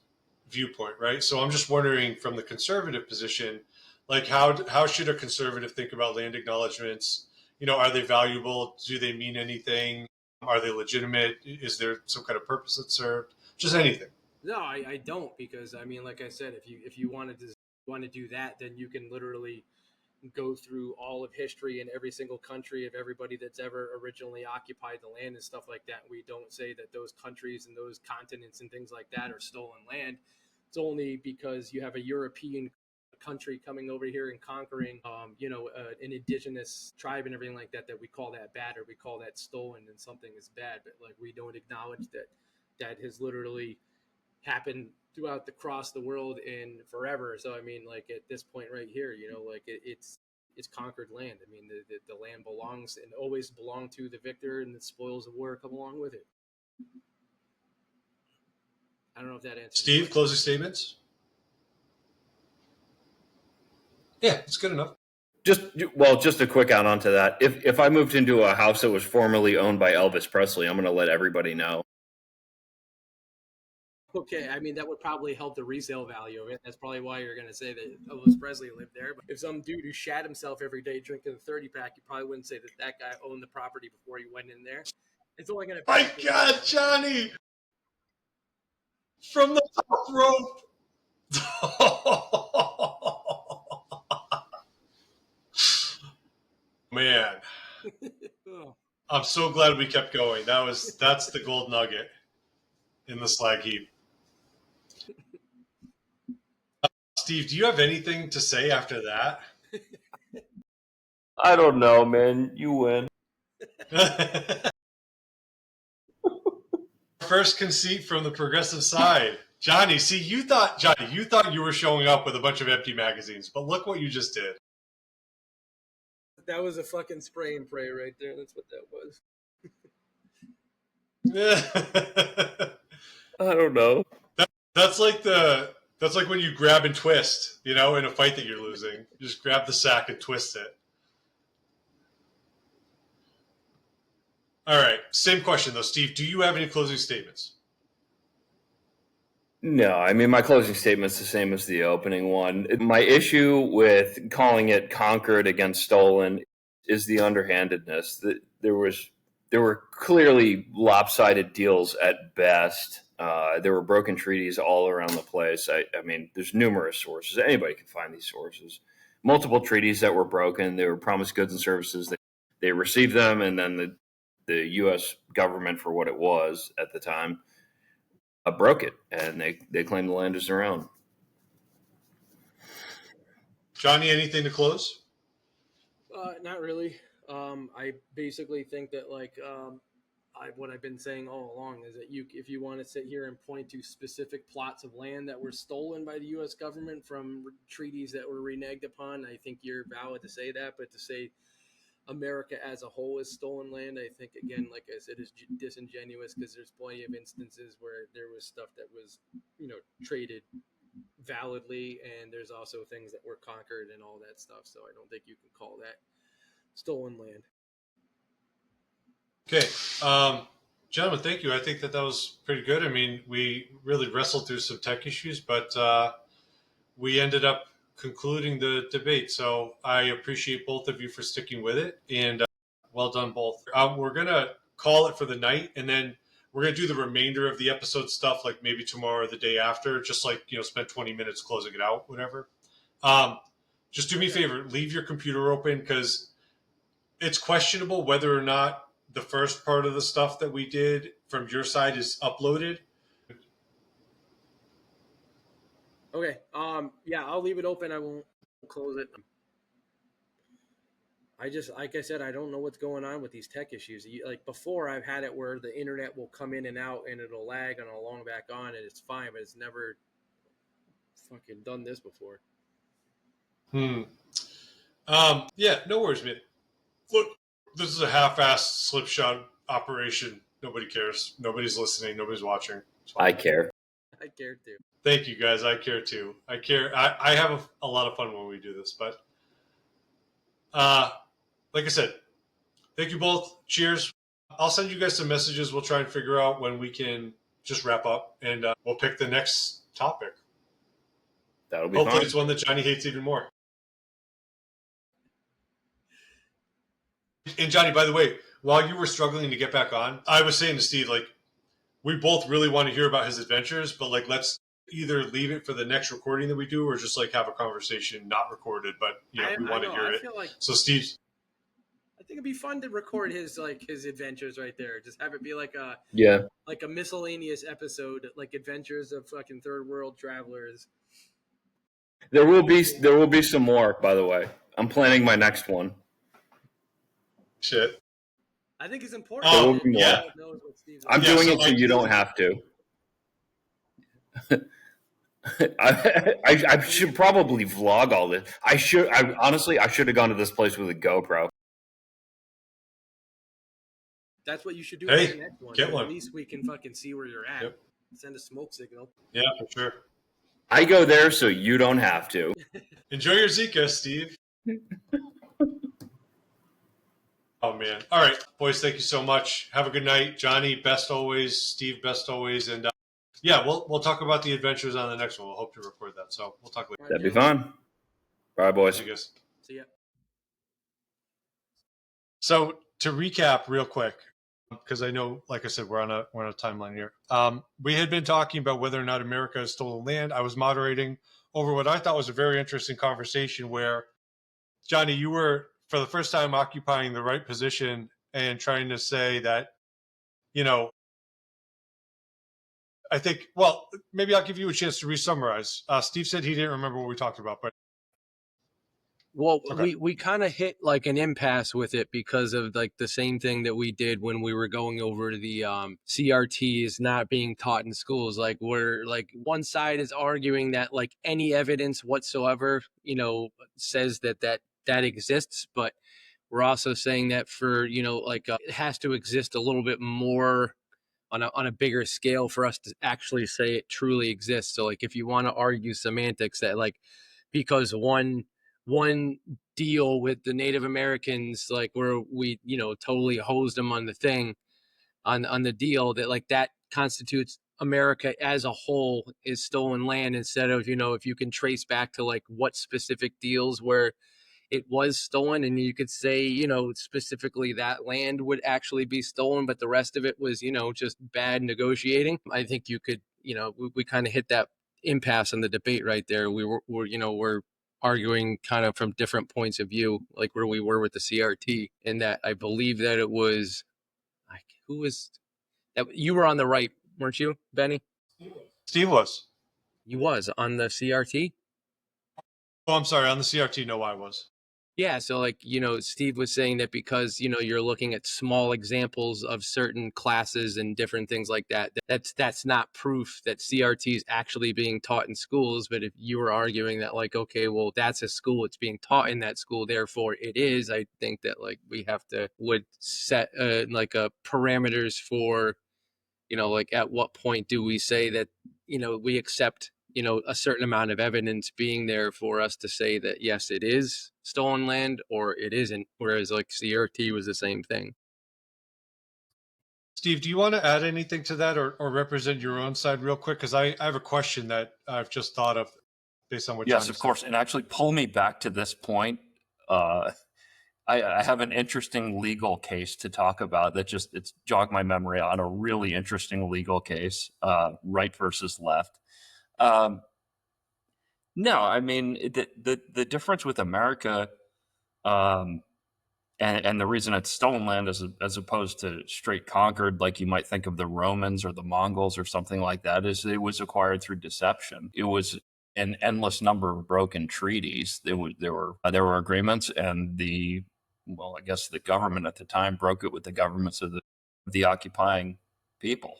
viewpoint, right? So I'm just wondering from the conservative position, like how should a conservative think about land acknowledgements? Are they valuable? Do they mean anything? Are they legitimate? Is there some kind of purpose that's served? Just anything. No, I don't, because I mean, like I said, if you want to do that, then you can literally go through all of history in every single country of everybody that's ever originally occupied the land and stuff like that. We don't say that those countries and those continents and things like that are stolen land. It's only because you have a European country coming over here and conquering, an indigenous tribe and everything like that, that we call that bad, or we call that stolen, and something is bad. But like, we don't acknowledge that has literally happened throughout across the world and forever. So I mean, like, at this point right here, it's conquered land. I mean, the land belongs and always belonged to the victor, and the spoils of war come along with it. I don't know if that answers. Steve, closing statements. Yeah, it's good enough. Just a quick add on to that. If I moved into a house that was formerly owned by Elvis Presley, I'm going to let everybody know. Okay, I mean, that would probably help the resale value of it. That's probably why you're going to say that Elvis Presley lived there. But if some dude who shat himself every day drinking a 30-pack, you probably wouldn't say that guy owned the property before he went in there. It's only going to. My God, Jonny! From the top rope. Man, I'm so glad we kept going. That's the gold nugget in the slag heap. Steve, do you have anything to say after that? I don't know, man. You win. First conceit from the progressive side. Jonny, see, you thought you were showing up with a bunch of empty magazines, but look what you just did. That was a fucking spray and pray right there. That's what that was. I don't know. That's like when you grab and twist, in a fight that you're losing. You just grab the sack and twist it. All right. Same question, though. Steve, do you have any closing statements? No, I mean, my closing statement's the same as the opening one. My issue with calling it conquered against stolen is the underhandedness. There were clearly lopsided deals at best. There were broken treaties all around the place. I mean, there's numerous sources. Anybody can find these sources. Multiple treaties that were broken. They were promised goods and services. They received them, and then the U.S. government, for what it was at the time, broke it, and they claim the land is their own. Jonny, anything to close? Not really. I basically think that, like, what I've been saying all along is that if you want to sit here and point to specific plots of land that were stolen by the U.S. government from treaties that were reneged upon, I think you're valid to say that. But to say America as a whole is stolen land, I think, again, like I said, is disingenuous, because there's plenty of instances where there was stuff that was, traded validly, and there's also things that were conquered and all that stuff. So I don't think you can call that stolen land. Okay. Gentlemen, thank you. I think that was pretty good. I mean, we really wrestled through some tech issues, but we ended up concluding the debate. So I appreciate both of you for sticking with it, and well done both. We're going to call it for the night, and then we're going to do the remainder of the episode stuff, like maybe tomorrow or the day after, just like, spend 20 minutes closing it out, whatever. Just do me a favor, leave your computer open, because it's questionable whether or not the first part of the stuff that we did from your side is uploaded. Okay. Yeah, I'll leave it open. I won't close it. Like I said, I don't know what's going on with these tech issues. Like before, I've had it where the internet will come in and out and it'll lag and it'll long back on, and it's fine, but it's never fucking done this before. Yeah, no worries, man. Look, this is a half-assed slipshod operation. Nobody cares. Nobody's listening. Nobody's watching. I care. I care too. Thank you, guys. I care too. I care. I have a lot of fun when we do this, but like I said, thank you both. Cheers. I'll send you guys some messages. We'll try and figure out when we can just wrap up, and we'll pick the next topic. That'll be Hopefully fine. It's one that Jonny hates even more. And Jonny, by the way, while you were struggling to get back on, I was saying to Steve, like, we both really want to hear about his adventures, but like, let's either leave it for the next recording that we do, or just like have a conversation not recorded, but we want to hear it. Feel like, so Steve, I think it'd be fun to record his adventures right there. Just have it be like a miscellaneous episode, like adventures of fucking third world travelers. There will be some more, by the way. I'm planning my next one. Shit. I think it's important. Oh, that yeah. knows what Steve's I'm doing it so you don't have to. I should probably vlog all this. Honestly, I should have gone to this place with a GoPro. That's what you should do Hey, for the next one. get one. At least we can fucking see where you're at. Yep. Send a smoke signal. Yeah, for sure. I go there so you don't have to. Enjoy your Zika, Steve. Oh, man. All right, boys, thank you so much. Have a good night. Jonny, best always. Steve, best always. And yeah, we'll talk about the adventures on the next one. We'll hope to record that. So we'll talk later. That'd be fun. Bye, boys. See you guys. See ya. So to recap real quick, because I know, like I said, we're on a timeline here. We had been talking about whether or not America has stolen land. I was moderating over what I thought was a very interesting conversation where, Jonny, you were, for the first time, occupying the right position and trying to say that, I think, well, maybe I'll give you a chance to re-summarize. Steve said he didn't remember what we talked about, but. Well, Okay. we kind of hit like an impasse with it because of like the same thing that we did when we were going over the CRTs not being taught in schools. Like we're like one side is arguing that like any evidence whatsoever, says that exists, but we're also saying that for it has to exist a little bit more on a bigger scale for us to actually say it truly exists. So like if you want to argue semantics that like because one deal with the Native Americans, like where we, totally hosed them on the thing, on the deal, that like that constitutes America as a whole is stolen land, instead of, if you can trace back to like what specific deals where it was stolen, and you could say, specifically that land would actually be stolen, but the rest of it was, just bad negotiating. I think you could, we kind of hit that impasse in the debate right there. We're arguing kind of from different points of view, like where we were with the CRT, and that I believe that it was, like, who was that? You were on the right, weren't you, Benny? Steve was. You was on the CRT? Oh, I'm sorry. On the CRT, no, I was. Yeah, so like, Steve was saying that because, you're looking at small examples of certain classes and different things like that, that's not proof that CRT is actually being taught in schools. But if you were arguing that like, okay, well, that's a school, it's being taught in that school, therefore it is, I think that like we would set like a parameters for, like at what point do we say that, we accept a certain amount of evidence being there for us to say that, yes, it is stolen land or it isn't. Whereas like CRT was the same thing. Steve, do you want to add anything to that or represent your own side real quick? Because I have a question that I've just thought of based on what Yes, Jonny of said. course. And actually pull me back to this point. I have an interesting legal case to talk about that it's jogged my memory on a really interesting legal case, right versus left. No, I mean, the difference with America, and the reason it's stolen land as opposed to straight conquered, like you might think of the Romans or the Mongols or something like that, is it was acquired through deception. It was an endless number of broken treaties. There were agreements, and I guess the government at the time broke it with the governments of the occupying people.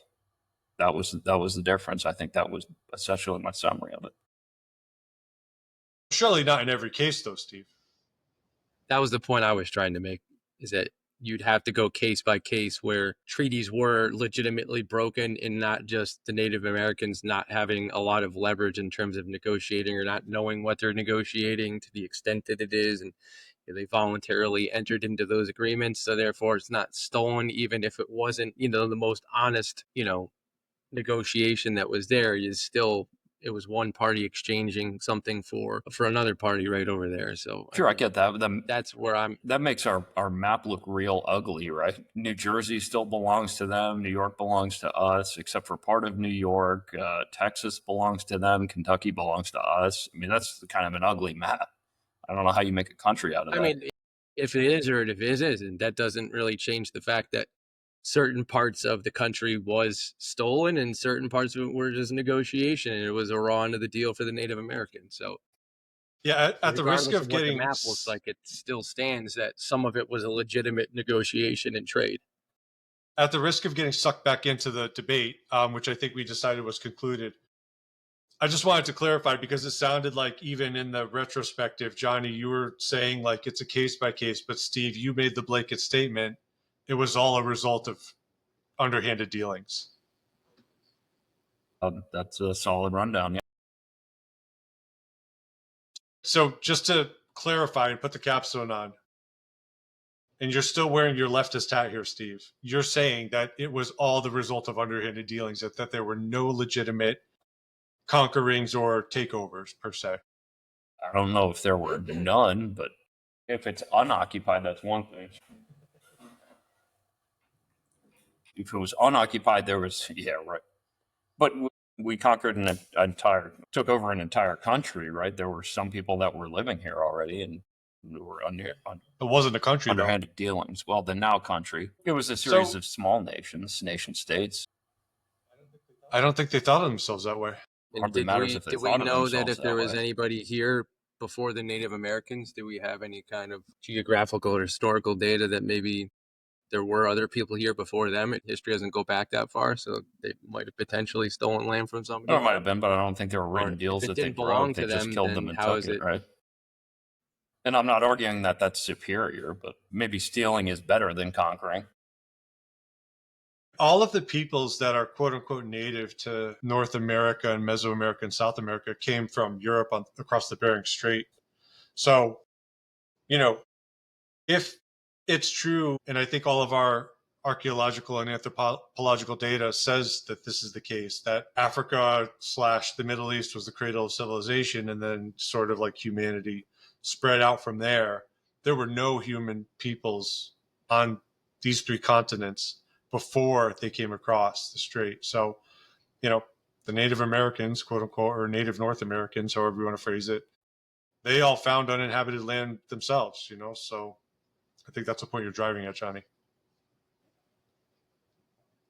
That was the difference. I think that was essentially my summary of it. Surely not in every case, though, Steve. That was the point I was trying to make, is that you'd have to go case by case where treaties were legitimately broken, and not just the Native Americans not having a lot of leverage in terms of negotiating or not knowing what they're negotiating to the extent that it is. And they voluntarily entered into those agreements. So therefore it's not stolen, even if it wasn't, the most honest, negotiation that was there, is still it was one party exchanging something for another party right over there. So Sure, I get that. that's where I'm. That makes our map look real ugly, right? New Jersey still belongs to them. New York belongs to us, except for part of New York. Texas belongs to them. Kentucky belongs to us. I mean, that's kind of an ugly map. I don't know how you make a country out of I that. mean, if it is or if it isn't, that doesn't really change the fact that certain parts of the country was stolen and certain parts of it were just negotiation, and it was a raw end of the deal for the Native Americans. So Yeah, at the risk regardless of of what the getting map looks like, it still stands that some of it was a legitimate negotiation and trade. at the risk of getting sucked back into the debate, which I think we decided was concluded, I just wanted to clarify because it sounded like even in the retrospective, Jonny, you were saying like it's a case by case, but Steve, you made the blanket statement. It was all a result of underhanded dealings. That's a solid rundown. Yeah. So just to clarify and put the capstone on, and you're still wearing your leftist hat here, Steve. You're saying that it was all the result of underhanded dealings, that there were no legitimate conquerings or takeovers per se. I don't know if there were none, but if it's unoccupied, that's one thing. If it was unoccupied, there was, yeah, right. But we conquered took over an entire country, right? There were some people that were living here already and were It wasn't a country, underhanded dealings. Well, the now country, it was a series of small nations, nation states. I don't think they thought of themselves that way. And did we know that if there was anybody here before the Native Americans, do we have any kind of geographical or historical data that maybe there were other people here before them? History doesn't go back that far, so they might have potentially stolen land from somebody. There might have been, but I don't think there were written deals that they broke. They just killed them and took it, right? And I'm not arguing that that's superior, but maybe stealing is better than conquering. All of the peoples that are quote unquote native to North America and Mesoamerica and South America came from Europe across the Bering Strait. So, if it's true, and I think all of our archaeological and anthropological data says that this is the case, that Africa / the Middle East was the cradle of civilization, and then sort of like humanity spread out from there. There were no human peoples on these three continents before they came across the strait. So, the Native Americans, quote unquote, or Native North Americans, however you want to phrase it, they all found uninhabited land themselves, so I think that's the point you're driving at, Jonny.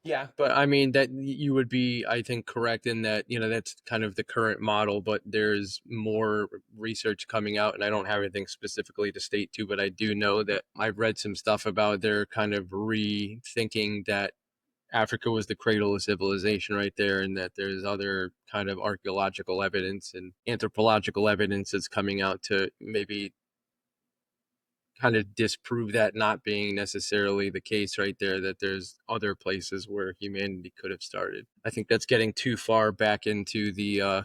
Yeah, but I mean that you would be, I think, correct in that, that's kind of the current model, but there's more research coming out, and I don't have anything specifically to state to, but I do know that I've read some stuff about their kind of rethinking that Africa was the cradle of civilization right there, and that there's other kind of archaeological evidence and anthropological evidence that's coming out to maybe kind of disprove that not being necessarily the case right there, that there's other places where humanity could have started. I think that's getting too far back into the I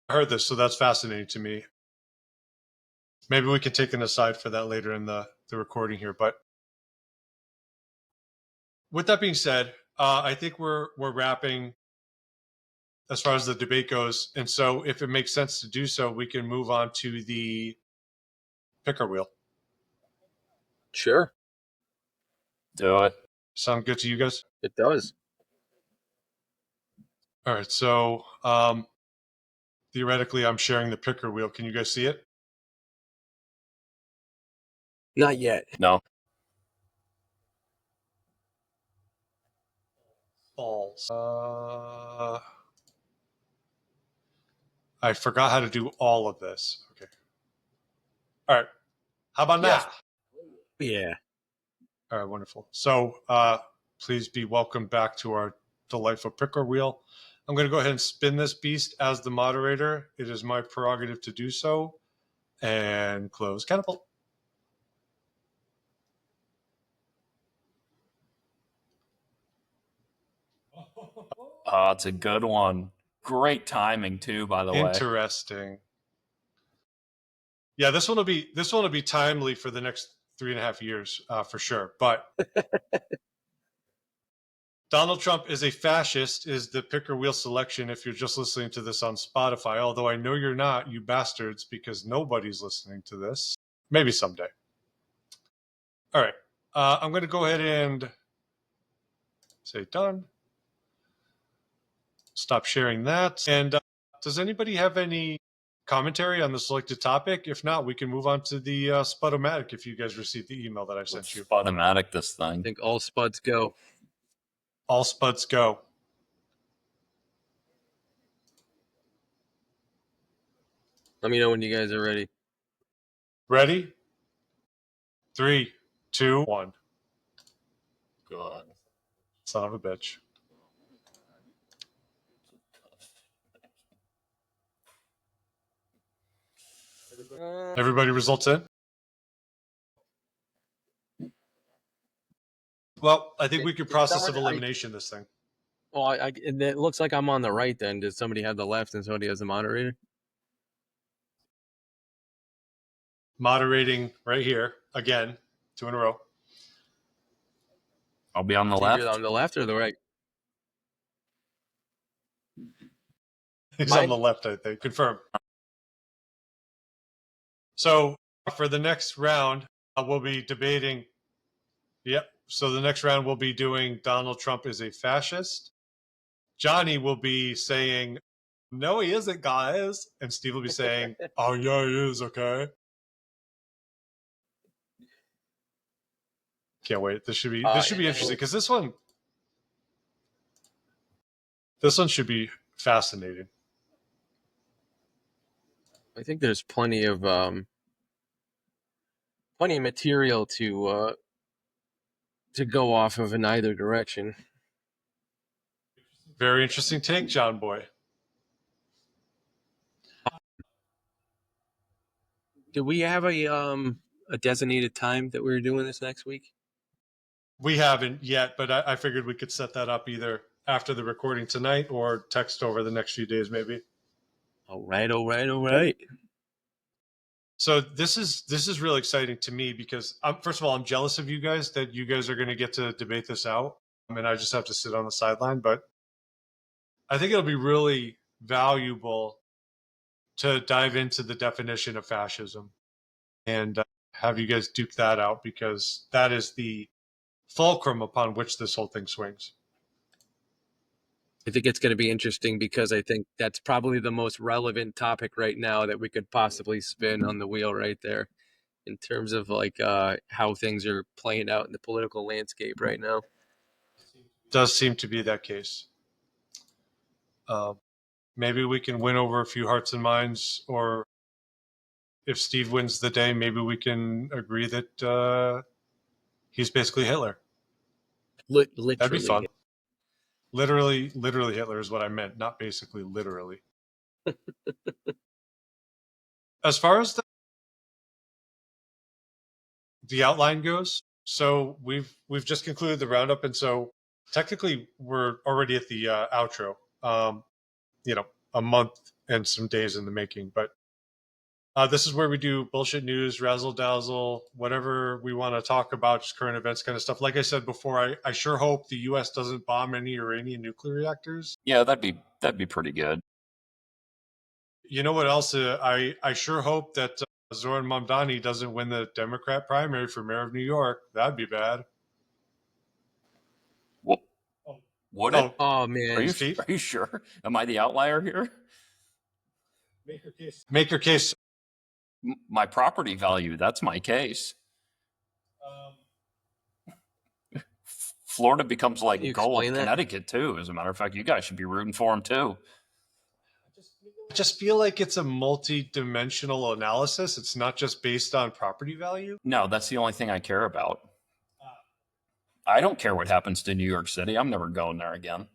heard this, so that's fascinating to me. Maybe we can take an aside for that later in the recording here. But with that being said, I think we're wrapping as far as the debate goes. And so if it makes sense to do so, we can move on to the picker wheel. Sure. Do it. Sound good to you guys? It does. All right. So theoretically, I'm sharing the picker wheel. Can you guys see it? Not yet. No. Balls. I forgot how to do all of this. Okay. All right. How about now? Yeah. All right, wonderful. So please be welcomed back to our delightful picker wheel. I'm going to go ahead and spin this beast as the moderator. It is my prerogative to do so. And close catapult. It's a good one. Great timing too, by the way. Interesting. Yeah, this one will be timely for the next 3.5 years for sure. But Donald Trump is a fascist is the picker wheel selection if you're just listening to this on Spotify, although I know you're not, you bastards, because nobody's listening to this. Maybe someday. All right. I'm going to go ahead and say done. Stop sharing that. And does anybody have any commentary on the selected topic? If not, we can move on to the Spudomatic if you guys received the email that I sent you. Spudomatic this I thing. think all spuds go. All spuds go. Let me know when you guys are ready. Ready? 3, 2, 1. God. Son of a bitch. Everybody results in? Well, I think we could process of elimination this thing. Well, it looks like I'm on the right then. Does somebody have the left and somebody has the moderator? Moderating right here. Again, 2 in a row. I'll be on the Either left. on the left or the right? He's on the left, I think. Confirm. So for the next round, we'll be debating. Yep. So the next round we'll be doing Donald Trump is a fascist. Jonny will be saying, no, he isn't, guys. And Steve will be saying, oh, yeah, he is, okay. Can't wait. This should be interesting because this one should be fascinating. I think there's plenty of material to go off of in either direction. Very interesting take, John Boy. Do we have a designated time that we were doing this next week? We haven't yet, but I figured we could set that up either after the recording tonight or text over the next few days, maybe. All right. So this is really exciting to me because first of all, I'm jealous of you guys that you guys are going to get to debate this out. I mean, I just have to sit on the sideline, but I think it'll be really valuable to dive into the definition of fascism and have you guys duke that out because that is the fulcrum upon which this whole thing swings. I think it's going to be interesting because I think that's probably the most relevant topic right now that we could possibly spin on the wheel right there in terms of like how things are playing out in the political landscape right now. Does seem to be that case. Maybe we can win over a few hearts and minds, or if Steve wins the day, maybe we can agree that he's basically Hitler. Literally. That'd be fun. Literally Hitler is what I meant, not basically literally. As far as the outline goes, so we've just concluded the roundup, and so technically we're already at the outro. A month and some days in the making, but this is where we do bullshit news, razzle dazzle, whatever we want to talk about, just current events kind of stuff. Like I said before, I sure hope the U.S. doesn't bomb any Iranian nuclear reactors. Yeah, that'd be pretty good. You know what else? I sure hope that Zoran Mamdani doesn't win the Democrat primary for mayor of New York. That'd be bad. Well, would it? Oh man, Are you sure? Am I the outlier here? Make your case. My property value, that's my case. Florida becomes like gold. Connecticut too. As a matter of fact, you guys should be rooting for him too. I just feel like it's a multi-dimensional analysis. It's not just based on property value. No, that's the only thing I care about. I don't care what happens to New York City. I'm never going there again.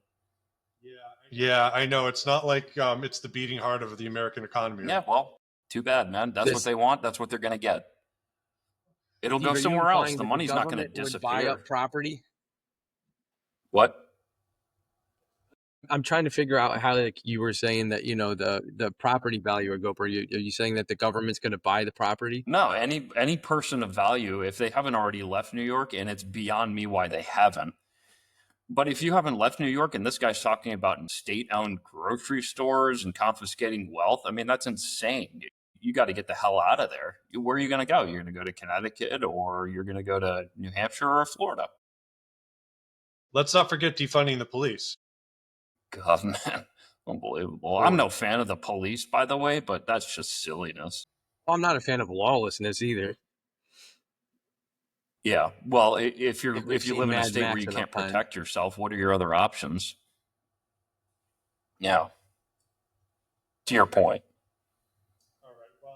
Yeah, I know. It's not like it's the beating heart of the American economy. Yeah, well, too bad, man. That's what they want. That's what they're going to get. It'll go somewhere else. The money's not going to disappear. Buy up property. What? I'm trying to figure out how, like you were saying that, the property value would go up. Are you saying that the government's going to buy the property? No, any person of value, if they haven't already left New York, and it's beyond me why they haven't, But if you haven't left New York and this guy's talking about state-owned grocery stores and confiscating wealth, I mean, that's insane. You got to get the hell out of there. Where are you going to go? You're going to go to Connecticut, or you're going to go to New Hampshire or Florida? Let's not forget defunding the police. God, man. Unbelievable. I'm no fan of the police, by the way, but that's just silliness. Well, I'm not a fan of lawlessness either. Yeah. Well, if you We've live seen in a Mad state where Max you enough can't times. protect yourself, what are your other options? Yeah. To your point.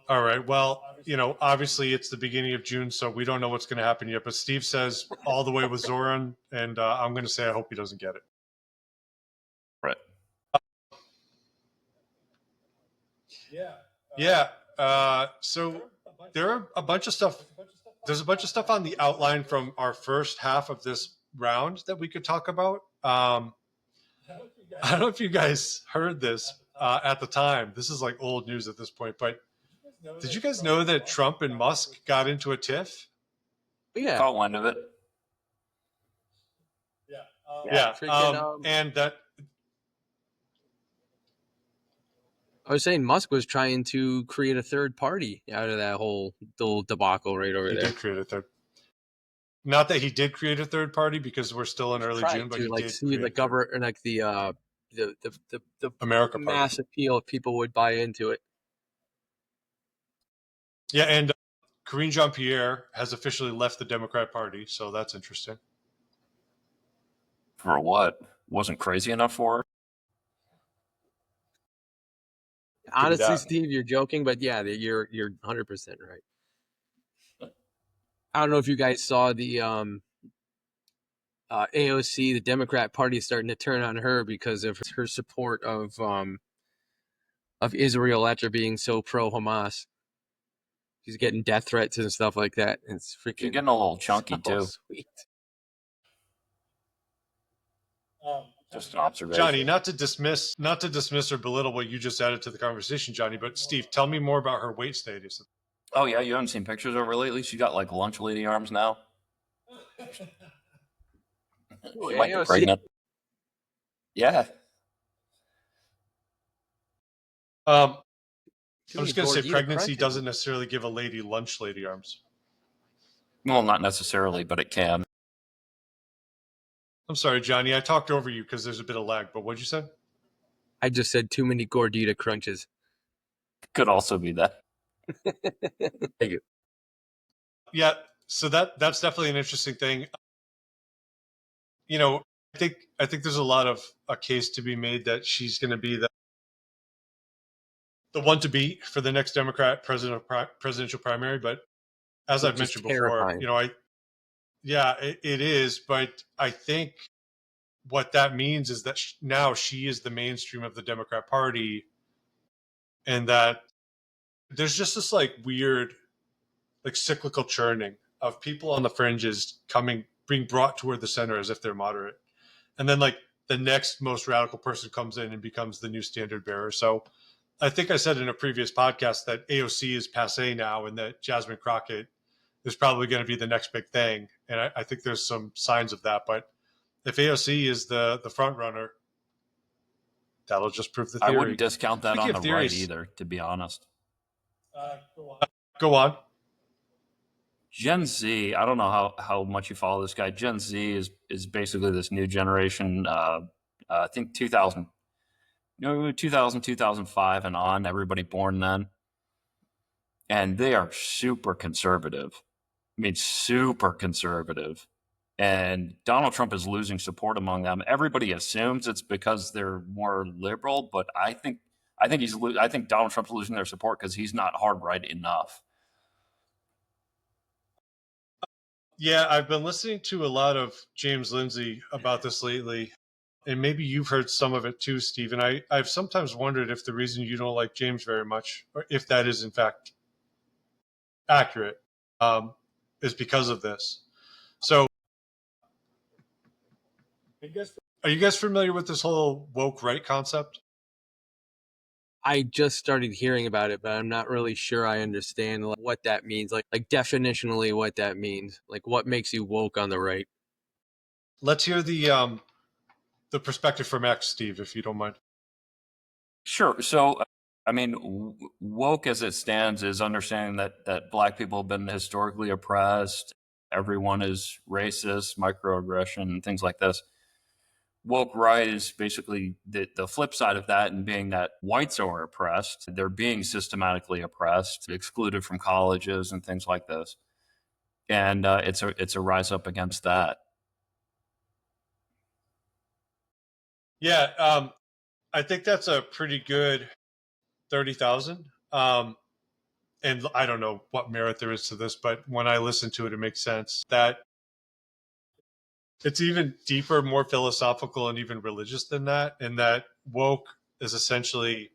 All right. Well, obviously it's the beginning of June, so we don't know what's going to happen yet. But Steve says all the way with Zoran, and I'm going to say I hope he doesn't get it. Right. Yeah. So there are a bunch of stuff. There's a bunch of stuff on the outline from our first half of this round that we could talk about. I don't know if you guys heard this at the time. This is like old news at this point, but did you guys know that Trump and Musk got into a tiff? Yeah. Caught wind of it. Yeah. freaking, And that I was saying Musk was trying to create a third party out of that whole little debacle right over he there. did create a third. Not that he did create a third party, because we're still in early June, but he like did see create the government, like the America Party. mass appeal if people would buy into it. Yeah, and Karine Jean-Pierre has officially left the Democrat Party, so that's interesting. For what? Wasn't crazy enough for her? Honestly, that. Steve, you're joking, but yeah, you're 100% right. I don't know if you guys saw the AOC, the Democrat Party, starting to turn on her because of her support of Israel after being so pro Hamas. She's getting death threats and stuff like that. It's freaking. She's getting a little chunky so too. Sweet. Just an observation. Johnny, not to dismiss or belittle what you just added to the conversation, Johnny, but Steve, tell me more about her weight status. Oh yeah, you haven't seen pictures of her lately? She got like lunch lady arms now. She might be pregnant. Yeah. I'm just going to say pregnancy doesn't necessarily give a lady lunch lady arms. Well, not necessarily, but it can. I'm sorry, Johnny. I talked over you because there's a bit of lag, but what'd you say? I just said too many gordita crunches. Could also be that. Thank you. Yeah, so that's definitely an interesting thing. I think there's a lot of a case to be made that she's going to be the one to beat for the next Democrat presidential primary. But as I've mentioned before, it is. But I think what that means is that now she is the mainstream of the Democrat Party, and that there's just this like weird, like cyclical churning of people on the fringes being brought toward the center as if they're moderate, and then like the next most radical person comes in and becomes the new standard bearer. So I think I said in a previous podcast that AOC is passé now, and that Jasmine Crockett is probably going to be the next big thing. And I think there's some signs of that. But if AOC is the front runner, that'll just prove the theory. I wouldn't discount that Speaking on the right either, to be honest. Go on. Gen Z, I don't know how much you follow this guy. Gen Z is basically this new generation. I think 2000, 2005 and on, everybody born then. And they are super conservative. I mean, super conservative. And Donald Trump is losing support among them. Everybody assumes it's because they're more liberal, but I think Donald Trump's losing their support because he's not hard right enough. Yeah, I've been listening to a lot of James Lindsay about this lately, and maybe you've heard some of it too, Steve. And I've sometimes wondered if the reason you don't like James very much, or if that is in fact accurate, is because of this. So, are you guys familiar with this whole woke right concept? I just started hearing about it, but I'm not really sure I understand what that means. Like definitionally what that means. Like what makes you woke on the right? Let's hear the the perspective from X, Steve, if you don't mind. Sure. So, I mean, woke as it stands is understanding that Black people have been historically oppressed. Everyone is racist, microaggression, things like this. Woke right is basically the flip side of that, and being that whites are oppressed, they're being systematically oppressed, excluded from colleges and things like this. And it's a rise up against that. Yeah, I think that's a pretty good 30,000. And I don't know what merit there is to this, but when I listen to it, it makes sense that it's even deeper, more philosophical, and even religious than that. And that woke is essentially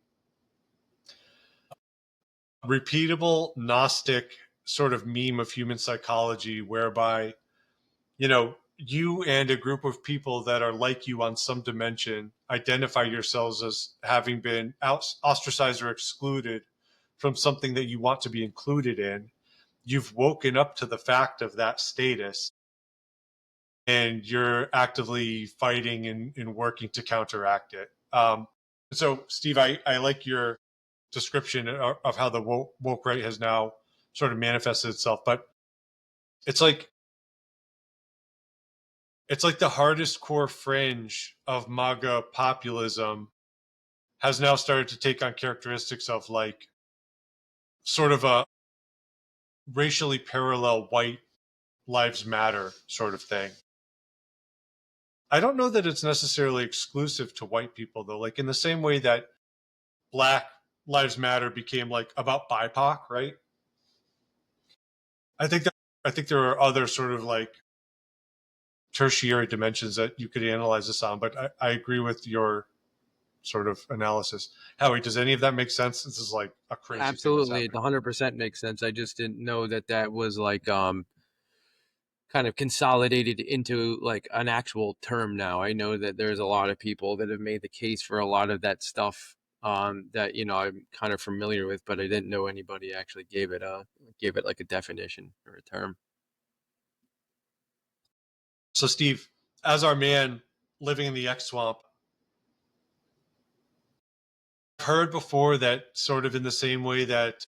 repeatable Gnostic sort of meme of human psychology, whereby, you and a group of people that are like you on some dimension identify yourselves as having been ostracized or excluded from something that you want to be included in. You've woken up to the fact of that status, and you're actively fighting and working to counteract it. So, Steve, I like your description of how the woke right has now sort of manifested itself, but it's like the hardest core fringe of MAGA populism has now started to take on characteristics of like sort of a racially parallel white lives matter sort of thing. I don't know that it's necessarily exclusive to white people though. Like in the same way that Black Lives Matter became like about BIPOC, right? I think there are other sort of like tertiary dimensions that you could analyze this on, but I agree with your sort of analysis. Howie, does any of that make sense? This is like a crazy Absolutely, thing it 100% makes sense. I just didn't know that was like kind of consolidated into like an actual term now. I know that there's a lot of people that have made the case for a lot of that stuff that I'm kind of familiar with, but I didn't know anybody actually gave it like a definition or a term. So, Steve, as our man living in the X swamp, I've heard before that sort of in the same way that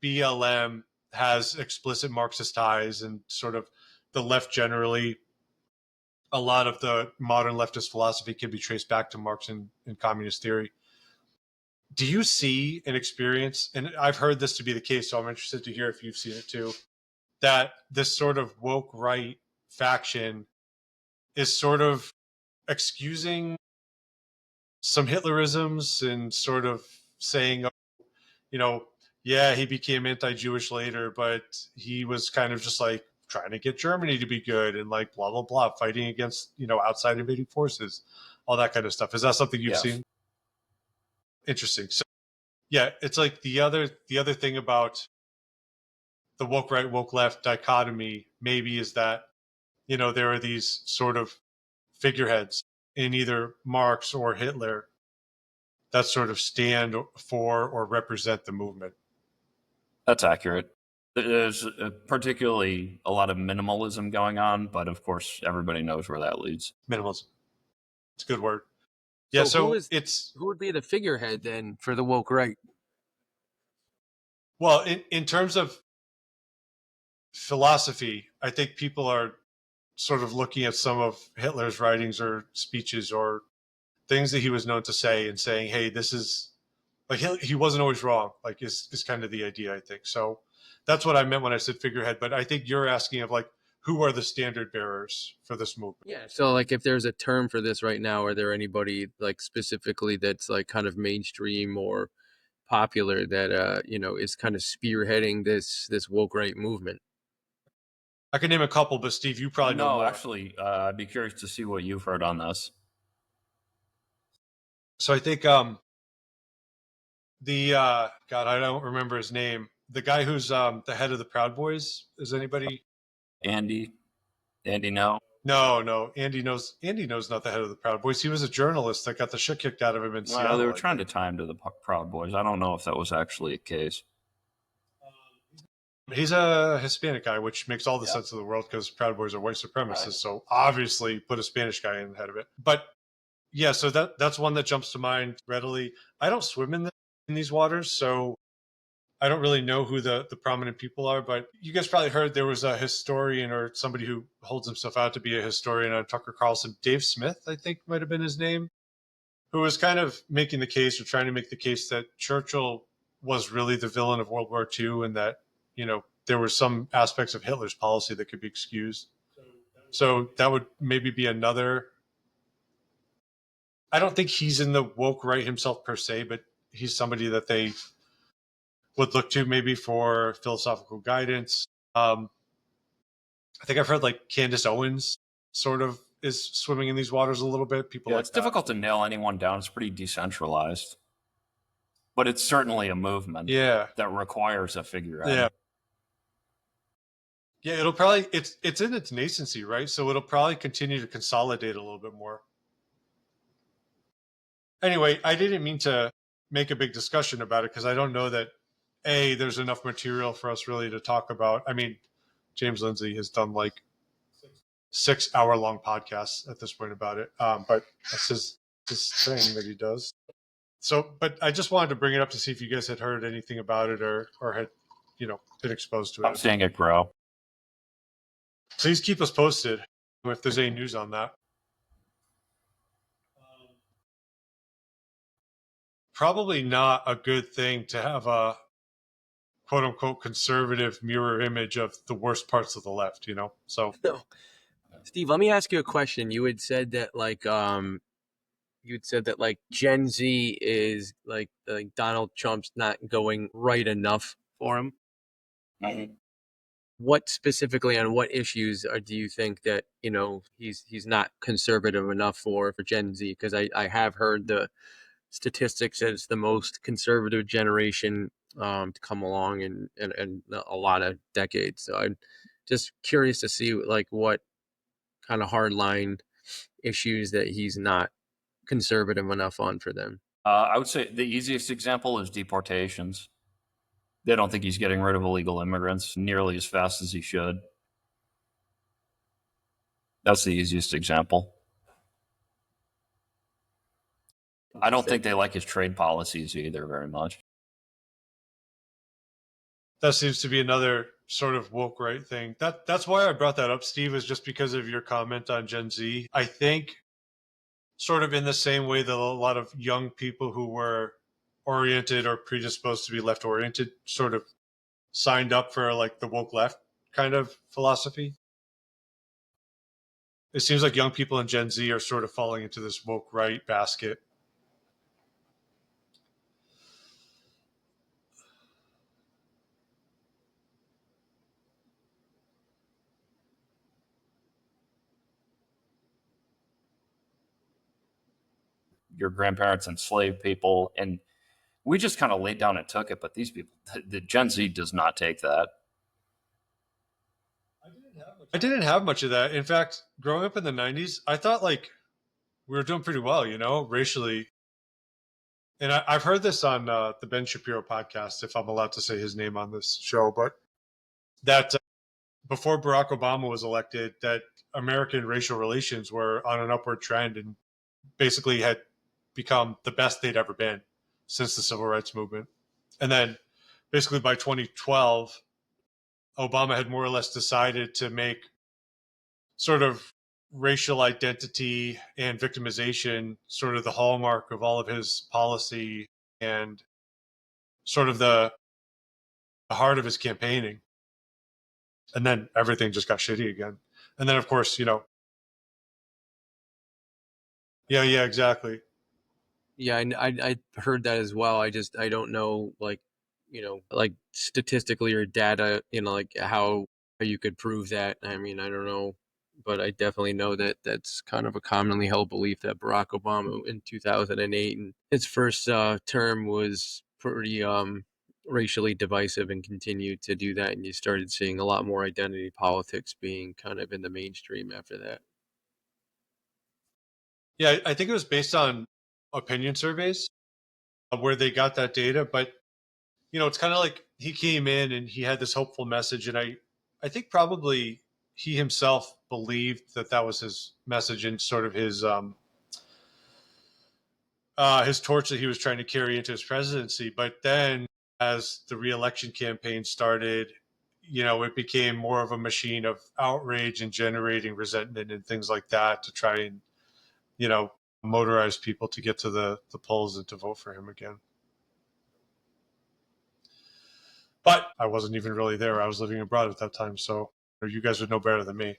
BLM has explicit Marxist ties and sort of the left generally, a lot of the modern leftist philosophy can be traced back to Marx and communist theory. Do you see an experience, and I've heard this to be the case, so I'm interested to hear if you've seen it too, that this sort of woke right faction is sort of excusing some Hitlerisms and sort of saying, you know, yeah, he became anti-Jewish later, but he was kind of just like trying to get Germany to be good and like blah blah blah, fighting against outside invading forces, all that kind of stuff. Is that something you've seen? Interesting. So yeah, it's like the other thing about the woke right, woke left dichotomy maybe is that there are these sort of figureheads in either Marx or Hitler that sort of stand for or represent the movement. That's accurate. There's particularly a lot of minimalism going on, but of course, everybody knows where that leads. Minimalism. It's a good word. Yeah, so who would be the figurehead then for the woke right? Well, in terms of philosophy, I think people are sort of looking at some of Hitler's writings or speeches or things that he was known to say and saying, hey, this is like he wasn't always wrong, like is kind of the idea, I think. So that's what I meant when I said figurehead. But I think you're asking of like, who are the standard bearers for this movement? Yeah. So like if there's a term for this right now, are there anybody like specifically that's like kind of mainstream or popular that is kind of spearheading this woke right movement? I can name a couple, but Steve, you probably know more. Actually, I'd be curious to see what you've heard on this. So I think the God, I don't remember his name. The guy who's the head of the Proud Boys. Is anybody? Andy, no. No. Andy knows not the head of the Proud Boys. He was a journalist that got the shit kicked out of him in Seattle. They were trying to tie him to the Proud Boys. I don't know if that was actually a case. He's a Hispanic guy, which makes all the sense in the world because Proud Boys are white supremacists. Right. So obviously put a Spanish guy in the head of it. But Yeah, so that's one that jumps to mind readily. I don't swim in these waters, so I don't really know who the prominent people are, but you guys probably heard there was a historian or somebody who holds himself out to be a historian on Tucker Carlson. Dave Smith, I think, might have been his name, who was kind of making the case or trying to make the case that Churchill was really the villain of World War II and that, there were some aspects of Hitler's policy that could be excused. So that would maybe be another. I don't think he's in the woke right himself per se, but he's somebody that they would look to maybe for philosophical guidance. I think I've heard like Candace Owens sort of is swimming in these waters a little bit. People like it's difficult to nail anyone down. It's pretty decentralized, but it's certainly a movement that requires a figurehead. Yeah, it'll probably it's in its nascency, right? So it'll probably continue to consolidate a little bit more. Anyway, I didn't mean to make a big discussion about it because I don't know that there's enough material for us really to talk about. I mean, James Lindsay has done like 6-hour-long podcasts at this point about it, but that's his thing that he does. So, but I just wanted to bring it up to see if you guys had heard anything about it or had been exposed to it. I'm seeing it grow. Please keep us posted if there's any news on that. Probably not a good thing to have a quote unquote conservative mirror image of the worst parts of the left, So No. Steve, let me ask you a question. You had said that Gen Z is like Donald Trump's not going right enough for him. Mm-hmm. What specifically on what issues do you think that he's not conservative enough for Gen Z? Because I have heard the statistics that it's the most conservative generation to come along in a lot of decades. So I'm just curious to see like what kind of hardline issues that he's not conservative enough on for them. I would say the easiest example is deportations. They don't think he's getting rid of illegal immigrants nearly as fast as he should. That's the easiest example. I don't think they like his trade policies either very much. That seems to be another sort of woke right thing. That's why I brought that up, Steve, is just because of your comment on Gen Z. I think sort of in the same way that a lot of young people who were oriented or predisposed to be left oriented sort of signed up for like the woke left kind of philosophy. It seems like young people in Gen Z are sort of falling into this woke right basket. Your grandparents enslaved people, and we just kind of laid down and took it. But these people, the Gen Z does not take that. I didn't have much of that. In fact, growing up in the 90s, I thought like we were doing pretty well, racially. And I've heard this on the Ben Shapiro podcast, if I'm allowed to say his name on this show, but that before Barack Obama was elected, that American racial relations were on an upward trend and basically had become the best they'd ever been since the civil rights movement. And then basically by 2012, Obama had more or less decided to make sort of racial identity and victimization sort of the hallmark of all of his policy and sort of the heart of his campaigning. And then everything just got shitty again. And then, of course, yeah, exactly. Yeah, I heard that as well. I don't know, like statistically or data, like how you could prove that. I mean, I don't know, but I definitely know that that's kind of a commonly held belief that Barack Obama in 2008 and his first term was pretty racially divisive and continued to do that. And you started seeing a lot more identity politics being kind of in the mainstream after that. Yeah, I think it was based on opinion surveys where they got that data. But, it's kind of like he came in and he had this hopeful message. And I think probably he himself believed that was his message and sort of his his torch that he was trying to carry into his presidency. But then, as the re-election campaign started, it became more of a machine of outrage and generating resentment and things like that to try and, motorize people to get to the polls and to vote for him again. But I wasn't even really there. I was living abroad at that time, so you guys would know better than me.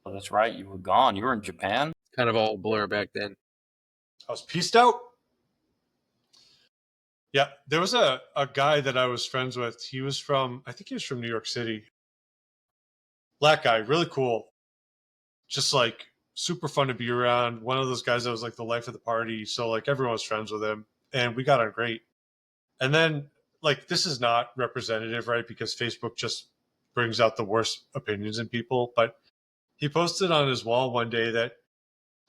Oh, that's right. You were gone. You were in Japan. Kind of all blur back then. I was pieced out. Yeah, there was a guy that I was friends with. I think he was from New York City. Black guy, really cool. Just like super fun to be around. One of those guys that was like the life of the party. So like everyone was friends with him and we got on great. And then like this is not representative, right? Because Facebook just brings out the worst opinions in people. But he posted on his wall one day that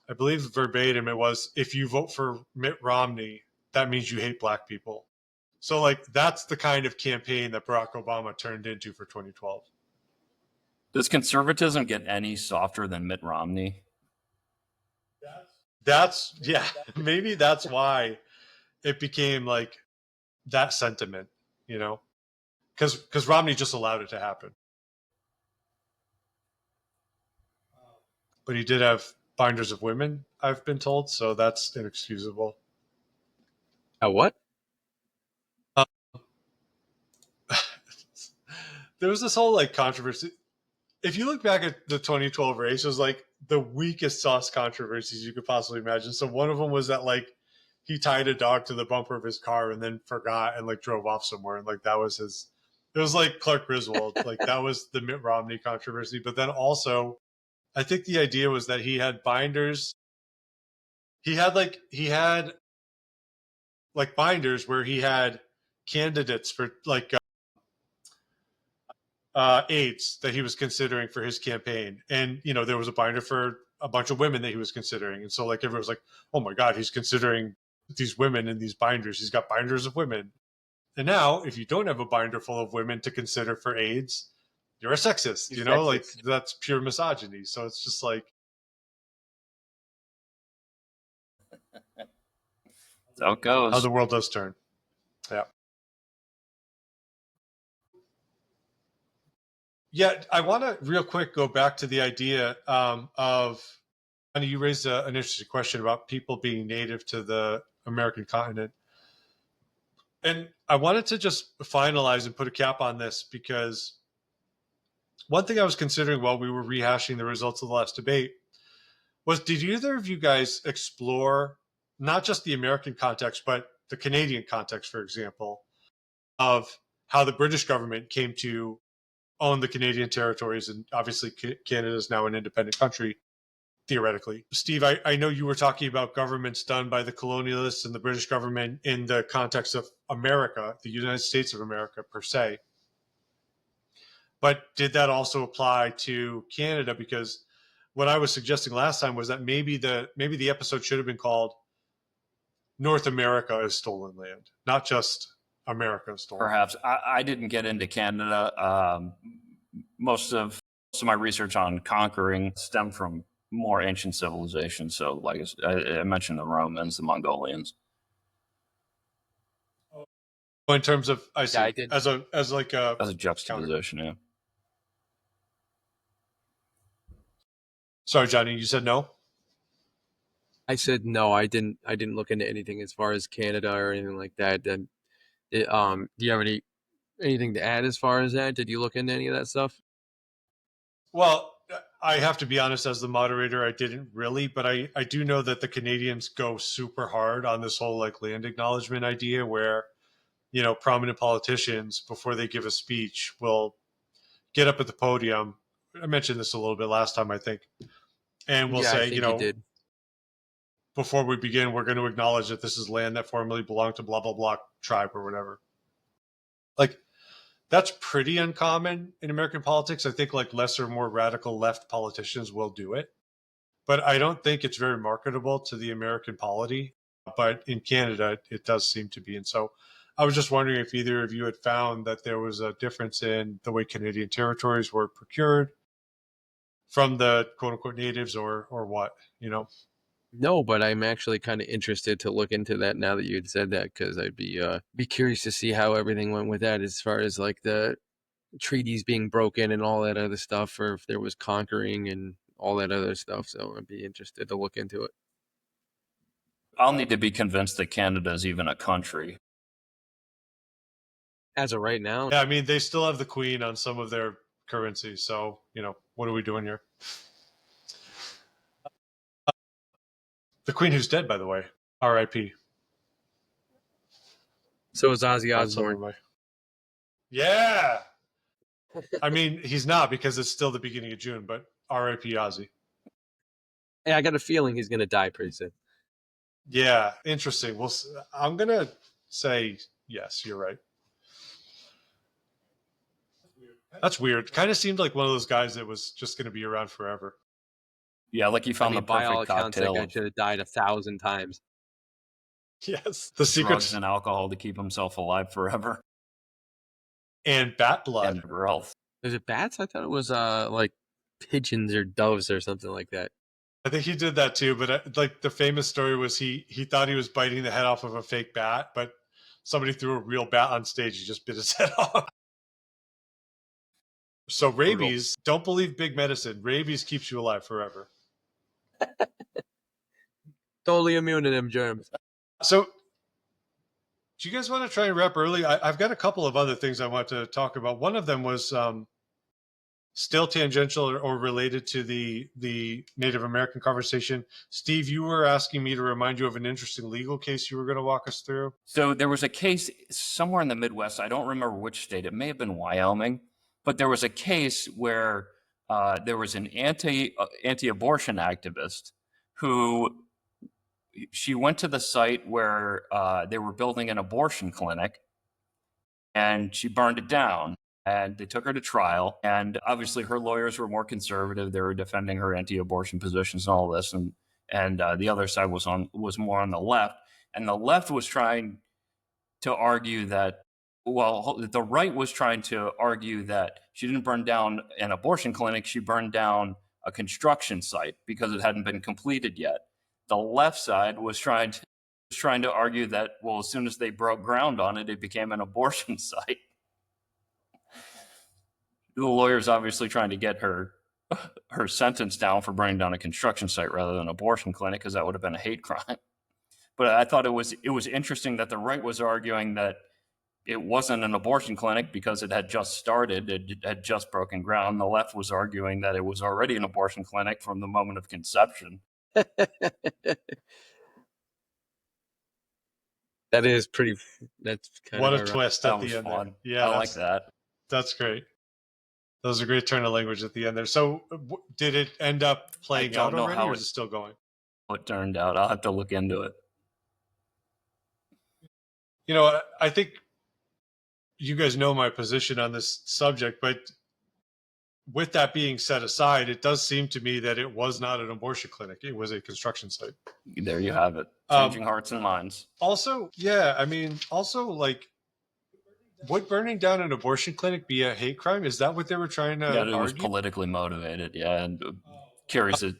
I believe verbatim it was, if you vote for Mitt Romney, that means you hate black people. So like that's the kind of campaign that Barack Obama turned into for 2012. Does conservatism get any softer than Mitt Romney? That's maybe that's why it became like that sentiment, because Romney just allowed it to happen. But he did have binders of women, I've been told, so that's inexcusable. What? There was this whole like controversy. If you look back at the 2012 race, it was like the weakest sauce controversies you could possibly imagine. So one of them was that like he tied a dog to the bumper of his car and then forgot and like drove off somewhere, and like that was his. It was like Clark Griswold, like that was the Mitt Romney controversy. But then also, I think the idea was that he had binders. He had binders where he had candidates for like aides that he was considering for his campaign. And, there was a binder for a bunch of women that he was considering. And so like everyone was like, oh my God, he's considering these women in these binders. He's got binders of women. And now if you don't have a binder full of women to consider for aides, you're a sexist, Sexist. like that's pure misogyny. So it's just like, That's how it goes. how the world does turn. Yeah. Yeah, I want to real quick go back to the idea of, and you raised an interesting question about people being native to the American continent. And I wanted to just finalize and put a cap on this because one thing I was considering while we were rehashing the results of the last debate was, did either of you guys explore not just the American context, but the Canadian context, for example, of how the British government came to own the Canadian territories, and obviously Canada is now an independent country, theoretically. Steve, I know you were talking about governments done by the colonialists and the British government in the context of America, the United States of America per se. But did that also apply to Canada? Because what I was suggesting last time was that maybe the episode should have been called North America is Stolen Land, not just America is Stolen Land. Perhaps. I didn't get into Canada. Most of my research on conquering stemmed from more ancient civilizations. So, like I mentioned, the Romans, the Mongolians. In terms of, I see, Yeah, I did. as a juxtaposition, yeah. Sorry, Johnny, you said no? I said no. I didn't look into anything as far as Canada or anything like that. And do you have anything to add as far as that? Did you look into any of that stuff? Well, I have to be honest, as the moderator, I didn't really, but I do know that the Canadians go super hard on this whole like land acknowledgement idea where, prominent politicians, before they give a speech, will get up at the podium. I mentioned this a little bit last time, I think, and we'll say, I think you did. before we begin, we're going to acknowledge that this is land that formerly belonged to blah, blah, blah tribe or whatever. Like, that's pretty uncommon in American politics. I think like lesser, more radical left politicians will do it, but I don't think it's very marketable to the American polity. But in Canada, it does seem to be. And so I was just wondering if either of you had found that there was a difference in the way Canadian territories were procured from the quote unquote natives or what, No, but I'm actually kind of interested to look into that now that you had said that, because I'd be curious to see how everything went with that, as far as like the treaties being broken and all that other stuff, or if there was conquering and all that other stuff. So I'd be interested to look into it. I'll need to be convinced that Canada is even a country. As of right now, Yeah, I mean, they still have the Queen on some of their currency, so what are we doing here? The Queen, who's dead, by the way, R.I.P. so is Ozzy That's some of Osbourne. my- Yeah, I mean, he's not, because it's still the beginning of June, but R.I.P. Ozzy. Hey, I got a feeling he's gonna die pretty soon. Yeah, interesting. Well, I'm gonna say yes. You're right. That's weird. Kind of seemed like one of those guys that was just going to be around forever. Yeah, like you found the by all perfect accounts, that cocktail guy of should have died 1,000 times. Yes, the drugs secrets and alcohol to keep himself alive forever. and bat blood. And wealth. Is it bats? I thought it was like pigeons or doves or something like that. I think he did that too, but like the famous story was he thought he was biting the head off of a fake bat, but somebody threw a real bat on stage. He just bit his head off. So rabies, don't believe big medicine. Rabies keeps you alive forever. Totally immune to them germs. So do you guys want to try and wrap early? I've got a couple of other things I want to talk about. One of them was still tangential or related to the Native American conversation. Steve, you were asking me to remind you of an interesting legal case you were going to walk us through. So there was a case somewhere in the Midwest. I don't remember which state. It may have been Wyoming, but there was a case where there was an anti-abortion activist who she went to the site where they were building an abortion clinic, and she burned it down. And they took her to trial. And obviously, her lawyers were more conservative. They were defending her anti-abortion positions and all this. And the other side was more on the left. And the left was trying to argue that, well, the right was trying to argue that she didn't burn down an abortion clinic. She burned down a construction site because it hadn't been completed yet. The left side was trying to argue that, well, as soon as they broke ground on it, it became an abortion site. The lawyer's obviously trying to get her sentence down for burning down a construction site rather than an abortion clinic, because that would have been a hate crime. But I thought it was interesting that the right was arguing that it wasn't an abortion clinic because it had just started, it had just broken ground. The left was arguing that it was already an abortion clinic from the moment of conception. That is pretty. That's kind What of a twist at That was the end fun. there. Yeah, I like that. That's great. That was a great turn of language at the end there. So did it end up playing out already, or is it still going? It turned out. I'll have to look into it. I think you guys know my position on this subject, but with that being set aside, it does seem to me that it was not an abortion clinic. It was a construction site. There you have it. Changing hearts and minds. Also, yeah, I mean, like, would burning down an abortion clinic be a hate crime? Is that what they were trying to argue? It was politically motivated, yeah, and carries a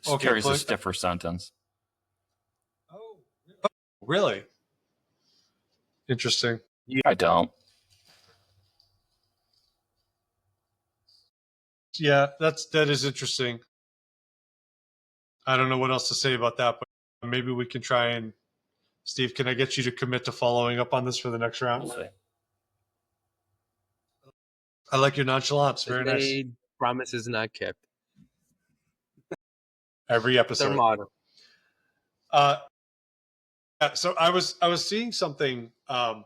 stiffer sentence. Oh, really? Interesting. I don't. Yeah, that is interesting. I don't know what else to say about that, but maybe we can try and, Steve, can I get you to commit to following up on this for the next round? We'll see. I like your nonchalance. Very nice. Promises not kept. Every episode. Their motto. So I was seeing something. I'm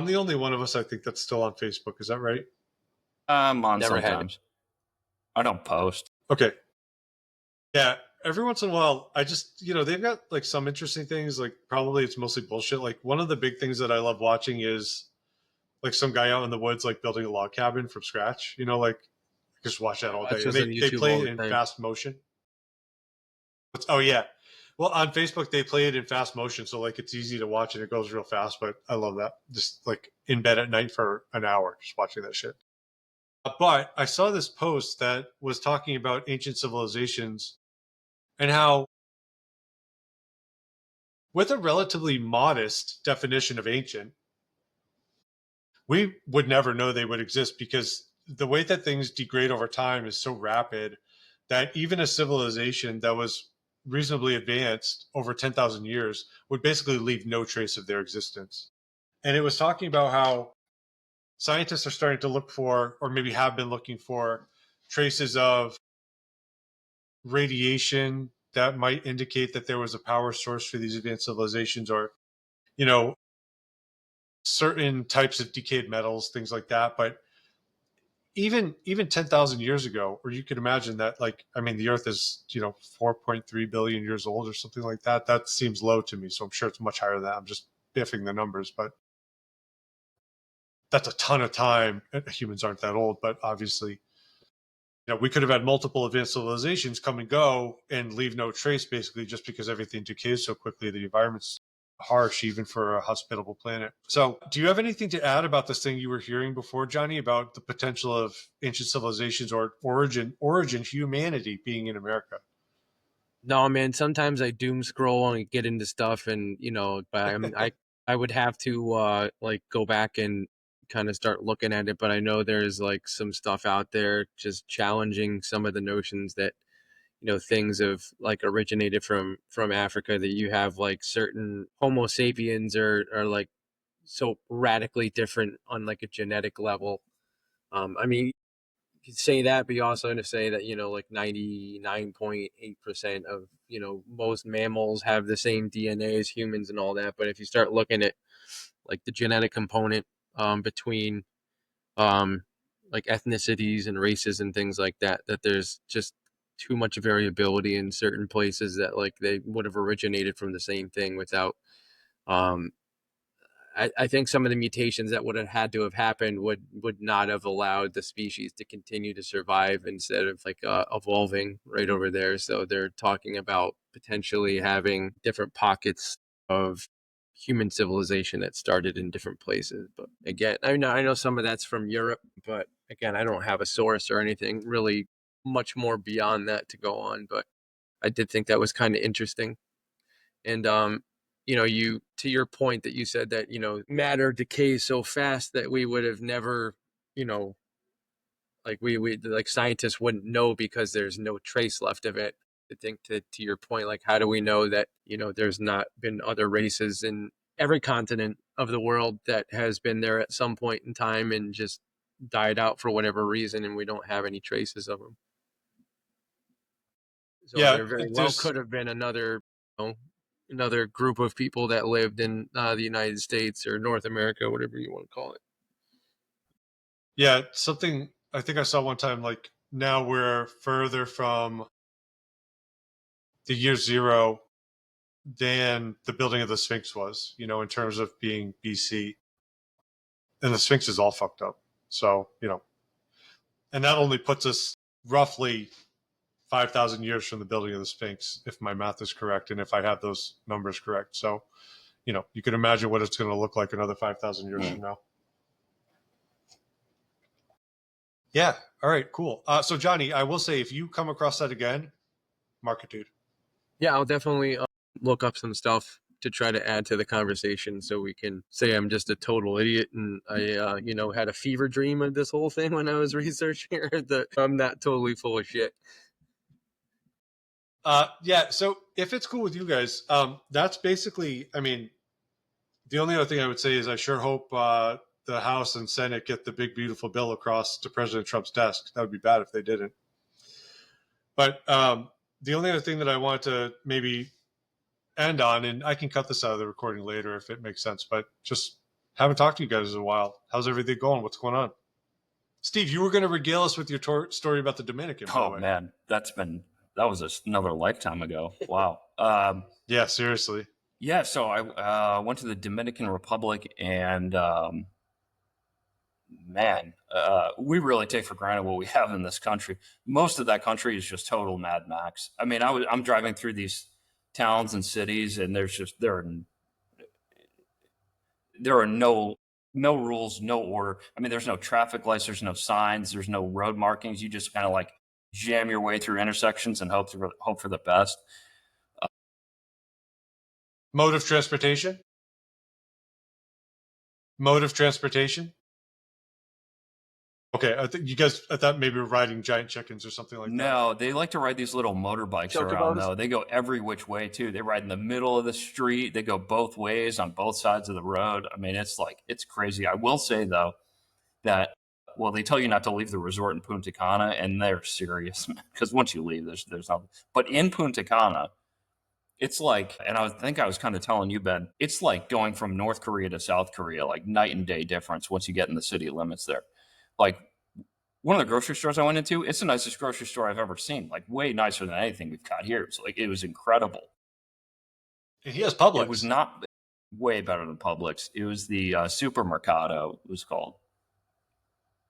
the only one of us, I think, that's still on Facebook. Is that right? I'm on Never had sometimes. I don't post. Okay. Yeah. Every once in a while, I just, they've got like some interesting things. Like probably it's mostly bullshit. Like one of the big things that I love watching is like some guy out in the woods, like building a log cabin from scratch. Like just watch that all day. They play it in fast motion. Oh yeah. Well, on Facebook they play it in fast motion, so like it's easy to watch and it goes real fast. But I love that. Just like in bed at night for an hour, just watching that shit. But I saw this post that was talking about ancient civilizations and how with a relatively modest definition of ancient, we would never know they would exist, because the way that things degrade over time is so rapid that even a civilization that was reasonably advanced over 10,000 years would basically leave no trace of their existence. And it was talking about how scientists are starting to look for, or maybe have been looking for, traces of radiation that might indicate that there was a power source for these advanced civilizations, or, you know, certain types of decayed metals, things like that. But even 10,000 years ago, or you could imagine that, like, I mean, the Earth is, 4.3 billion years old or something like that. That seems low to me. So I'm sure it's much higher than that. I'm just biffing the numbers, but that's a ton of time. Humans aren't that old, but obviously, we could have had multiple advanced civilizations come and go and leave no trace, basically, just because everything decays so quickly. The environment's harsh, even for a hospitable planet. So do you have anything to add about this thing you were hearing before, Jonny, about the potential of ancient civilizations or origin humanity being in America? No, man. Sometimes I doom scroll and get into stuff, and but I would have to like go back and kind of start looking at it. But I know there's like some stuff out there just challenging some of the notions that things have like originated from Africa. That you have like certain Homo sapiens are like so radically different on like a genetic level. I mean, you could say that, but you also have to say that like 99.8% of most mammals have the same DNA as humans and all that. But if you start looking at like the genetic component between um, like ethnicities and races and things like that, that there's just too much variability in certain places that like they would have originated from the same thing without um, I think some of the mutations that would have had to have happened would not have allowed the species to continue to survive instead of like evolving right over there. So they're talking about potentially having different pockets of human civilization that started in different places. But again, I know some of that's from Europe, but again, I don't have a source or anything really much more beyond that to go on. But I did think that was kind of interesting. And you to your point that you said that matter decays so fast that we would have never you know like we like scientists wouldn't know because there's no trace left of it. I think to your point, like how do we know that there's not been other races in every continent of the world that has been there at some point in time and just died out for whatever reason, and we don't have any traces of them. So Yeah, there very well there's could have been another group of people that lived in the United States or North America, whatever you want to call it. yeah, something I think I saw one time, like, now we're further from the year zero than the building of the Sphinx was, in terms of being BC. And the Sphinx is all fucked up. So, and that only puts us roughly 5,000 years from the building of the Sphinx, if my math is correct, and if I have those numbers correct. So, you can imagine what it's going to look like another 5,000 years from now. Yeah. All right, cool. So, Jonny, I will say, if you come across that again, mark it, dude. Yeah, I'll definitely look up some stuff to try to add to the conversation so we can say I'm just a total idiot and I had a fever dream of this whole thing when I was researching that I'm not totally full of shit. Yeah. So, if it's cool with you guys, that's basically, I mean, the only other thing I would say is I sure hope the House and Senate get the big, beautiful bill across to President Trump's desk. That would be bad if they didn't. But the only other thing that I want to maybe end on, and I can cut this out of the recording later if it makes sense, but just haven't talked to you guys in a while. How's everything going? What's going on? Steve, you were going to regale us with your story about the Dominican. By the way. Man, that was another lifetime ago. Wow. Yeah, seriously. Yeah, so I went to the Dominican Republic, and man, we really take for granted what we have in this country. Most of that country is just total Mad Max. I mean, I'm driving through these towns and cities, and there are no rules, no order. I mean, there's no traffic lights, there's no signs, there's no road markings. You just kind of like jam your way through intersections and hope for the best. Mode of transportation? Mode of transportation? Okay, I thought maybe we're riding giant chickens or something like that. No, they like to ride these little motorbikes around, though. They go every which way, too. They ride in the middle of the street. They go both ways on both sides of the road. I mean, it's crazy. I will say, though, that, well, they tell you not to leave the resort in Punta Cana, and they're serious, because once you leave, there's nothing. But in Punta Cana, it's like, and I think I was kind of telling you, Ben, it's like going from North Korea to South Korea, like night and day difference once you get in the city limits there. Like, one of the grocery stores I went into, it's the nicest grocery store I've ever seen. Like, way nicer than anything we've got here. It was incredible. And he has Publix. It was not way better than Publix. It was the Supermercado, it was called.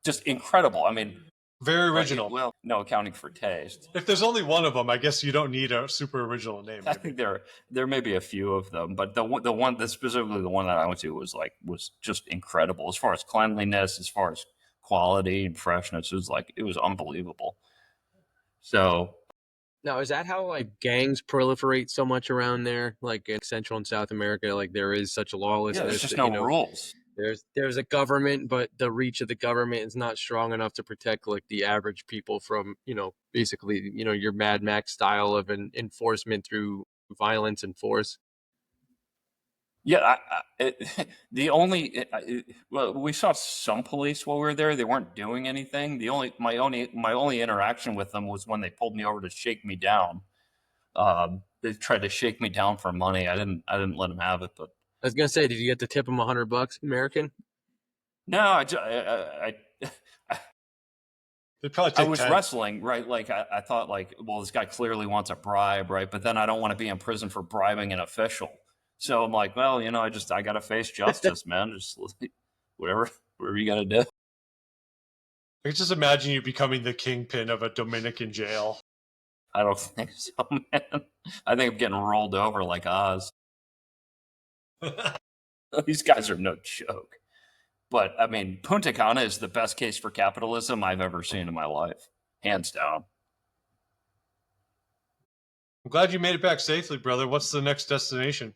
Just incredible. I mean, very original. Well, no accounting for taste. If there's only one of them, I guess you don't need a super original name. Maybe. I think there may be a few of them, but specifically the one that I went to was just incredible as far as cleanliness, as far as quality and freshness. It was unbelievable. So now, is that how like gangs proliferate so much around there, like in Central and South America? Like there is such a lawlessness. Yeah, there's just no rules. There's a government, but the reach of the government is not strong enough to protect like the average people from, basically, your Mad Max style of an enforcement through violence and force. Yeah, well, we saw some police while we were there. They weren't doing anything. My only interaction with them was when they pulled me over to shake me down. They tried to shake me down for money. I didn't let them have it, but. I was gonna say, did you get to tip him $100 American? No, They'd probably take I was 10. wrestling, right? Like I thought, like, well, this guy clearly wants a bribe, right? But then I don't want to be in prison for bribing an official. So I'm like, well, I got to face justice, man. Just whatever you got to do. I can just imagine you becoming the kingpin of a Dominican jail. I don't think so, man. I think I'm getting rolled over like Oz. These guys are no joke. But, I mean, Punta Cana is the best case for capitalism I've ever seen in my life. Hands down. I'm glad you made it back safely, brother. What's the next destination?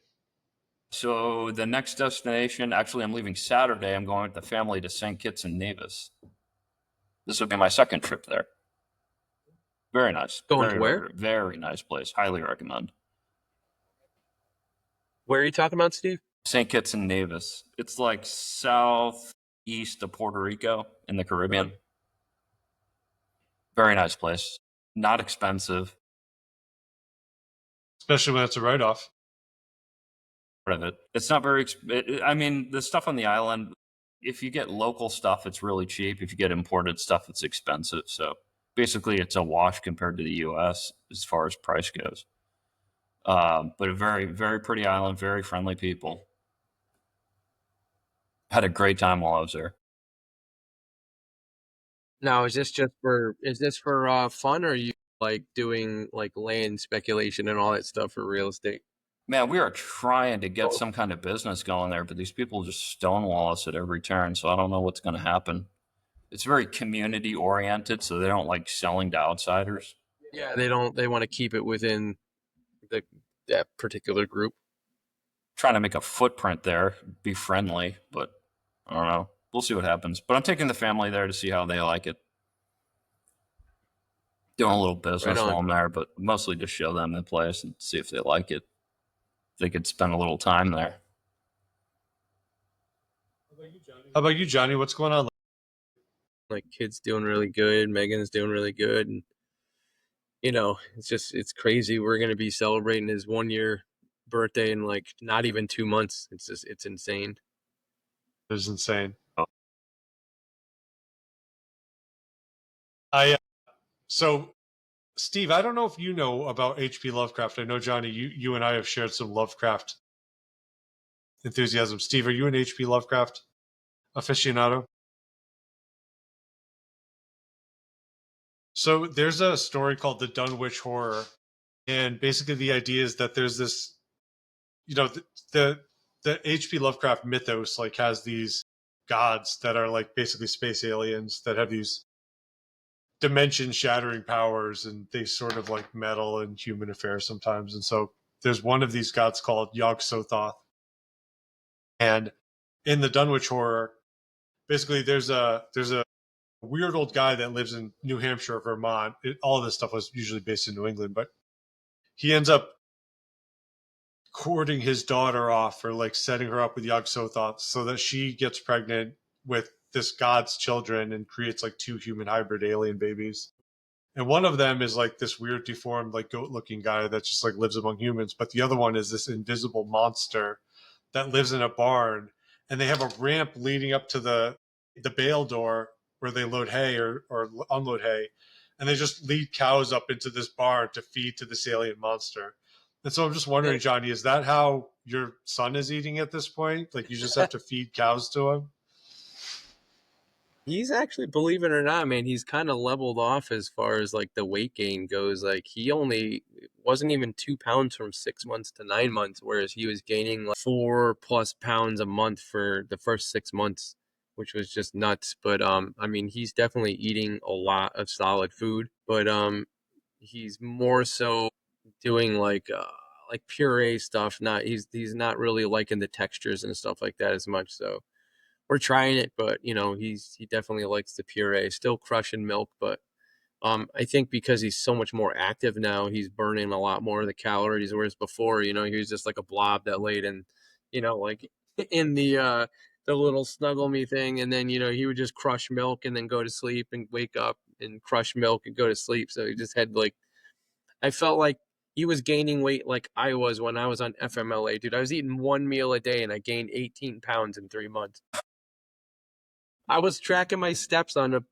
So the next destination, actually, I'm leaving Saturday. I'm going with the family to St. Kitts and Nevis. This will be my second trip there. Very nice. Going to where? Very nice place. Highly recommend. Where are you talking about, Steve? St. Kitts and Nevis. It's like southeast of Puerto Rico in the Caribbean. Right. Very nice place. Not expensive. Especially when it's a write-off. Part of it. It's not very. I mean, the stuff on the island. If you get local stuff, it's really cheap. If you get imported stuff, it's expensive. So basically, it's a wash compared to the U.S. as far as price goes. But a very, very pretty island, very friendly people. Had a great time while I was there. Now, is this for fun, or are you like doing like land speculation and all that stuff for real estate? Man, we are trying to get some kind of business going there, but these people just stonewall us at every turn. So I don't know what's going to happen. It's very community oriented, so they don't like selling to outsiders. Yeah, they don't. They want to keep it within that particular group. Trying to make a footprint there, be friendly, but I don't know. We'll see what happens. But I'm taking the family there to see how they like it. Doing a little business while I'm there, but mostly just show them the place and see if they like it. They could spend a little time there. How about you, Johnny? What's going on? Like, kid's doing really good. Megan's doing really good. And, it's crazy. We're going to be celebrating his 1-year birthday in like not even 2 months. It's insane. It's insane. So, Steve, I don't know if you know about H.P. Lovecraft. I know, Johnny, you and I have shared some Lovecraft enthusiasm. Steve, are you an H.P. Lovecraft aficionado? So there's a story called the Dunwich Horror, and basically the idea is that there's this, the H.P. Lovecraft mythos like has these gods that are like basically space aliens that have these dimension shattering powers, and they sort of like meddle in human affairs sometimes. And so there's one of these gods called Yog-Sothoth. And in the Dunwich Horror, basically there's a weird old guy that lives in New Hampshire or Vermont. All of this stuff was usually based in New England, but he ends up courting his daughter off, or like setting her up with Yog-Sothoth so that she gets pregnant with this god's children and creates like two human hybrid alien babies. And one of them is like this weird deformed like goat looking guy that just like lives among humans, but the other one is this invisible monster that lives in a barn, and they have a ramp leading up to the bale door where they load hay or unload hay, and they just lead cows up into this barn to feed to this alien monster. And so I'm just wondering, Jonny, is that how your son is eating at this point? Like you just have to feed cows to him? He's actually, believe it or not, man, he's kind of leveled off as far as like the weight gain goes. Like he only wasn't even 2 pounds from 6 months to 9 months, whereas he was gaining like 4+ pounds a month for the first 6 months, which was just nuts. But I mean, he's definitely eating a lot of solid food, but he's more so doing like puree stuff. Not he's not really liking the textures and stuff like that as much. So we're trying it, but you know, he definitely likes the puree. Still crushing milk, but I think because he's so much more active now, he's burning a lot more of the calories. Whereas before, you know, he was just like a blob that laid in, you know, like in the little snuggle me thing, and then you know he would just crush milk and then go to sleep and wake up and crush milk and go to sleep. So he just had like, I felt like he was gaining weight like I was when I was on FMLA, dude. I was eating one meal a day and I gained 18 pounds in 3 months. I was tracking my steps on a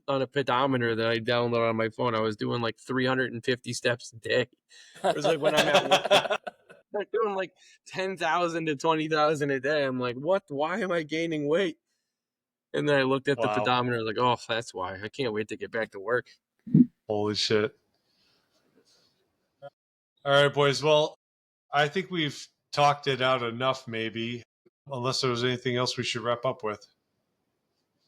on a pedometer that I downloaded on my phone. I was doing like 350 steps a day. It was like when I'm at work, I'm doing like 10,000 to 20,000 a day. I'm like, what? Why am I gaining weight? And then I looked at the Wow. pedometer, like, oh, that's why. I can't wait to get back to work. Holy shit. All right, boys. Well, I think we've talked it out enough, maybe, unless there was anything else we should wrap up with.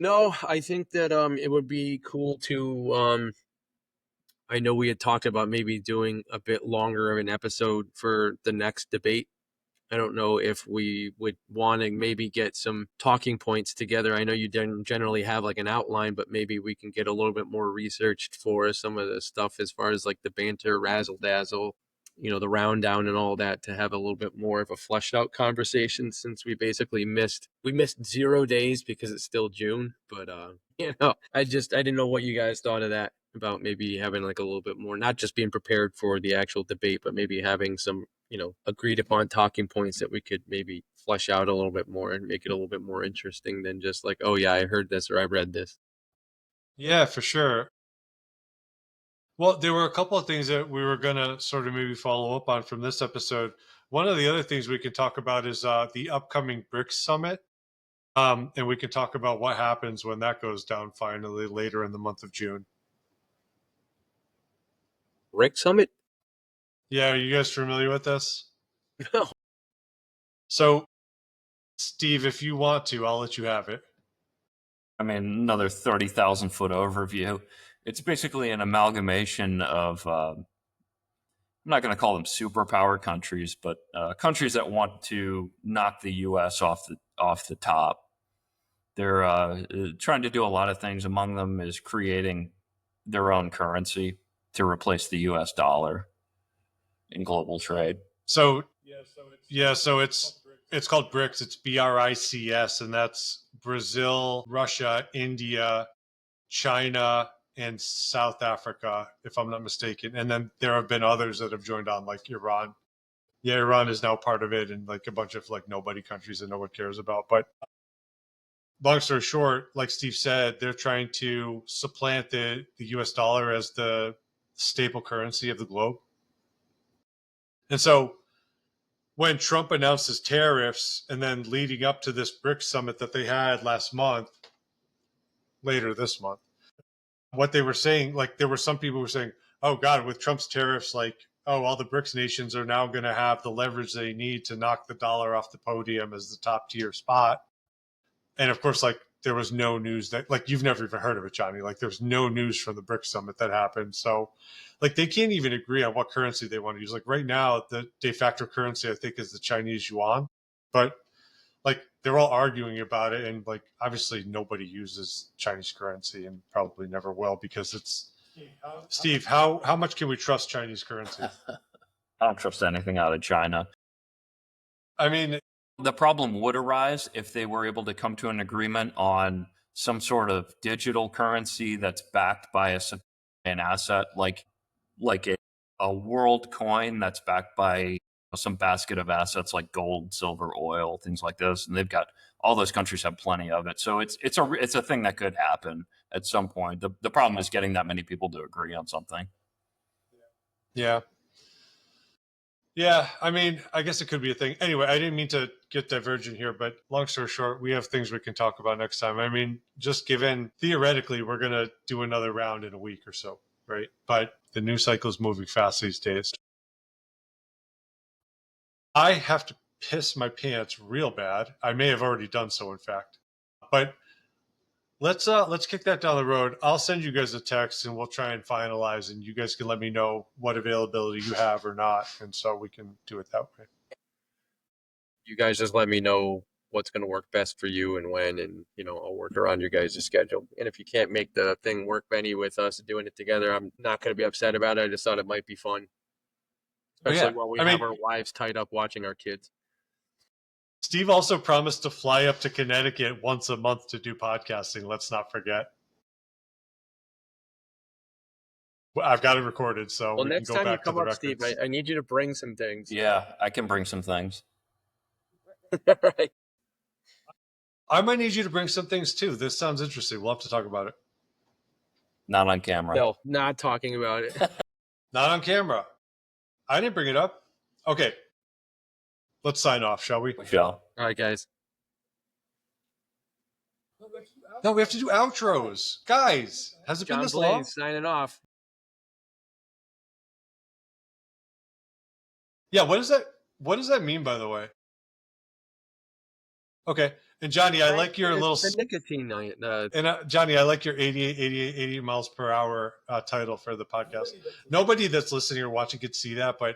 No, I think that it would be cool to I know we had talked about maybe doing a bit longer of an episode for the next debate. I don't know if we would want to maybe get some talking points together. I know you generally have like an outline, but maybe we can get a little bit more researched for some of the stuff as far as like the banter, razzle dazzle, you know, the round down and all that, to have a little bit more of a fleshed out conversation, since we basically missed 0 days because it's still June. But you know, I didn't know what you guys thought of that, about maybe having like a little bit more, not just being prepared for the actual debate, but maybe having some, you know, agreed upon talking points that we could maybe flesh out a little bit more and make it a little bit more interesting than just like, oh yeah, I heard this or I read this. Yeah, for sure. Well, there were a couple of things that we were going to sort of maybe follow up on from this episode. One of the other things we could talk about is the upcoming BRICS summit. And we can talk about what happens when that goes down finally later in the month of June. Rick Summit? Yeah, are you guys familiar with this? No. So, Steve, if you want to, I'll let you have it. I mean, another 30,000 foot overview. It's basically an amalgamation of, I'm not going to call them superpower countries, but countries that want to knock the U.S. off the top. They're trying to do a lot of things. Among them is creating their own currency to replace the U.S. dollar in global trade. So it's called BRICS. It's BRICS, and that's Brazil, Russia, India, China, and South Africa, if I'm not mistaken. And then there have been others that have joined on, like Iran. Yeah, Iran is now part of it, and like a bunch of like nobody countries that no one cares about. But long story short, like Steve said, they're trying to supplant the US dollar as the staple currency of the globe. And so when Trump announced his tariffs, and then leading up to this BRICS summit that they had later this month, what they were saying, like there were some people who were saying, oh God, with Trump's tariffs, like, oh, all the BRICS nations are now going to have the leverage they need to knock the dollar off the podium as the top tier spot. And of course, like there was no news that, like, you've never even heard of it, Jonny. Like, there's no news from the BRICS summit that happened. So, like, they can't even agree on what currency they want to use. Like, right now, the de facto currency, I think, is the Chinese yuan. But, like, they're all arguing about it. And, like, obviously nobody uses Chinese currency and probably never will, because it's, Steve, how much can we trust Chinese currency? I don't trust anything out of China. I mean, the problem would arise if they were able to come to an agreement on some sort of digital currency that's backed by an asset, like a world coin that's backed by some basket of assets like gold, silver, oil, things like this. And they've got, all those countries have plenty of it. So it's a thing that could happen at some point. The problem is getting that many people to agree on something. Yeah. Yeah, I mean, I guess it could be a thing. Anyway, I didn't mean to get divergent here, but long story short, we have things we can talk about next time. I mean, just given, theoretically, we're going to do another round in a week or so, right? But the news cycle is moving fast these days. I have to piss my pants real bad. I may have already done so, in fact. But let's kick that down the road. I'll send you guys a text and we'll try and finalize, and you guys can let me know what availability you have or not, and so we can do it that way. You guys just let me know what's going to work best for you and when, and I'll work around your guys' schedule. And if you can't make the thing work, Benny, with us doing it together, I'm not going to be upset about it. I just thought it might be fun, especially while we have our wives tied up watching our kids. Steve also promised to fly up to Connecticut once a month to do podcasting. Let's not forget. I've got it recorded, so well, we next can go time back you come to the up, records. Steve, I need you to bring some things. Yeah, I can bring some things. Right. I might need you to bring some things too. This sounds interesting. We'll have to talk about it. Not on camera. No, not talking about it. Not on camera. I didn't bring it up. Okay. Let's sign off, shall we? We shall. All right, guys. No, we have to do outros. Guys, has it been John this Blaine long? signing off. Yeah, what does that mean, by the way? Okay. And Jonny, I like your little... The nicotine. And Jonny, I like your 80 miles per hour title for the podcast. Nobody that's listening or watching could see that, but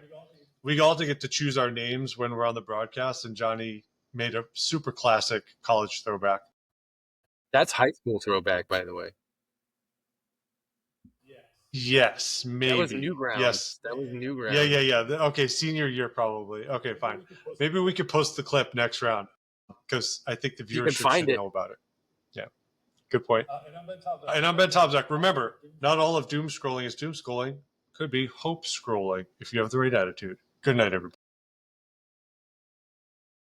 we all get to choose our names when we're on the broadcast, and Jonny made a super classic college throwback. That's high school throwback, by the way. Yes, maybe. That was Newgrounds. Yes. That was Newgrounds. Yeah. Okay, senior year probably. Okay, fine. Maybe we could post the clip next round, because I think the viewership should know about it. Yeah, good point. And I'm Ben Tobzak. Remember, not all of doom scrolling is doom scrolling. Could be hope scrolling if you have the right attitude. Good night, everybody.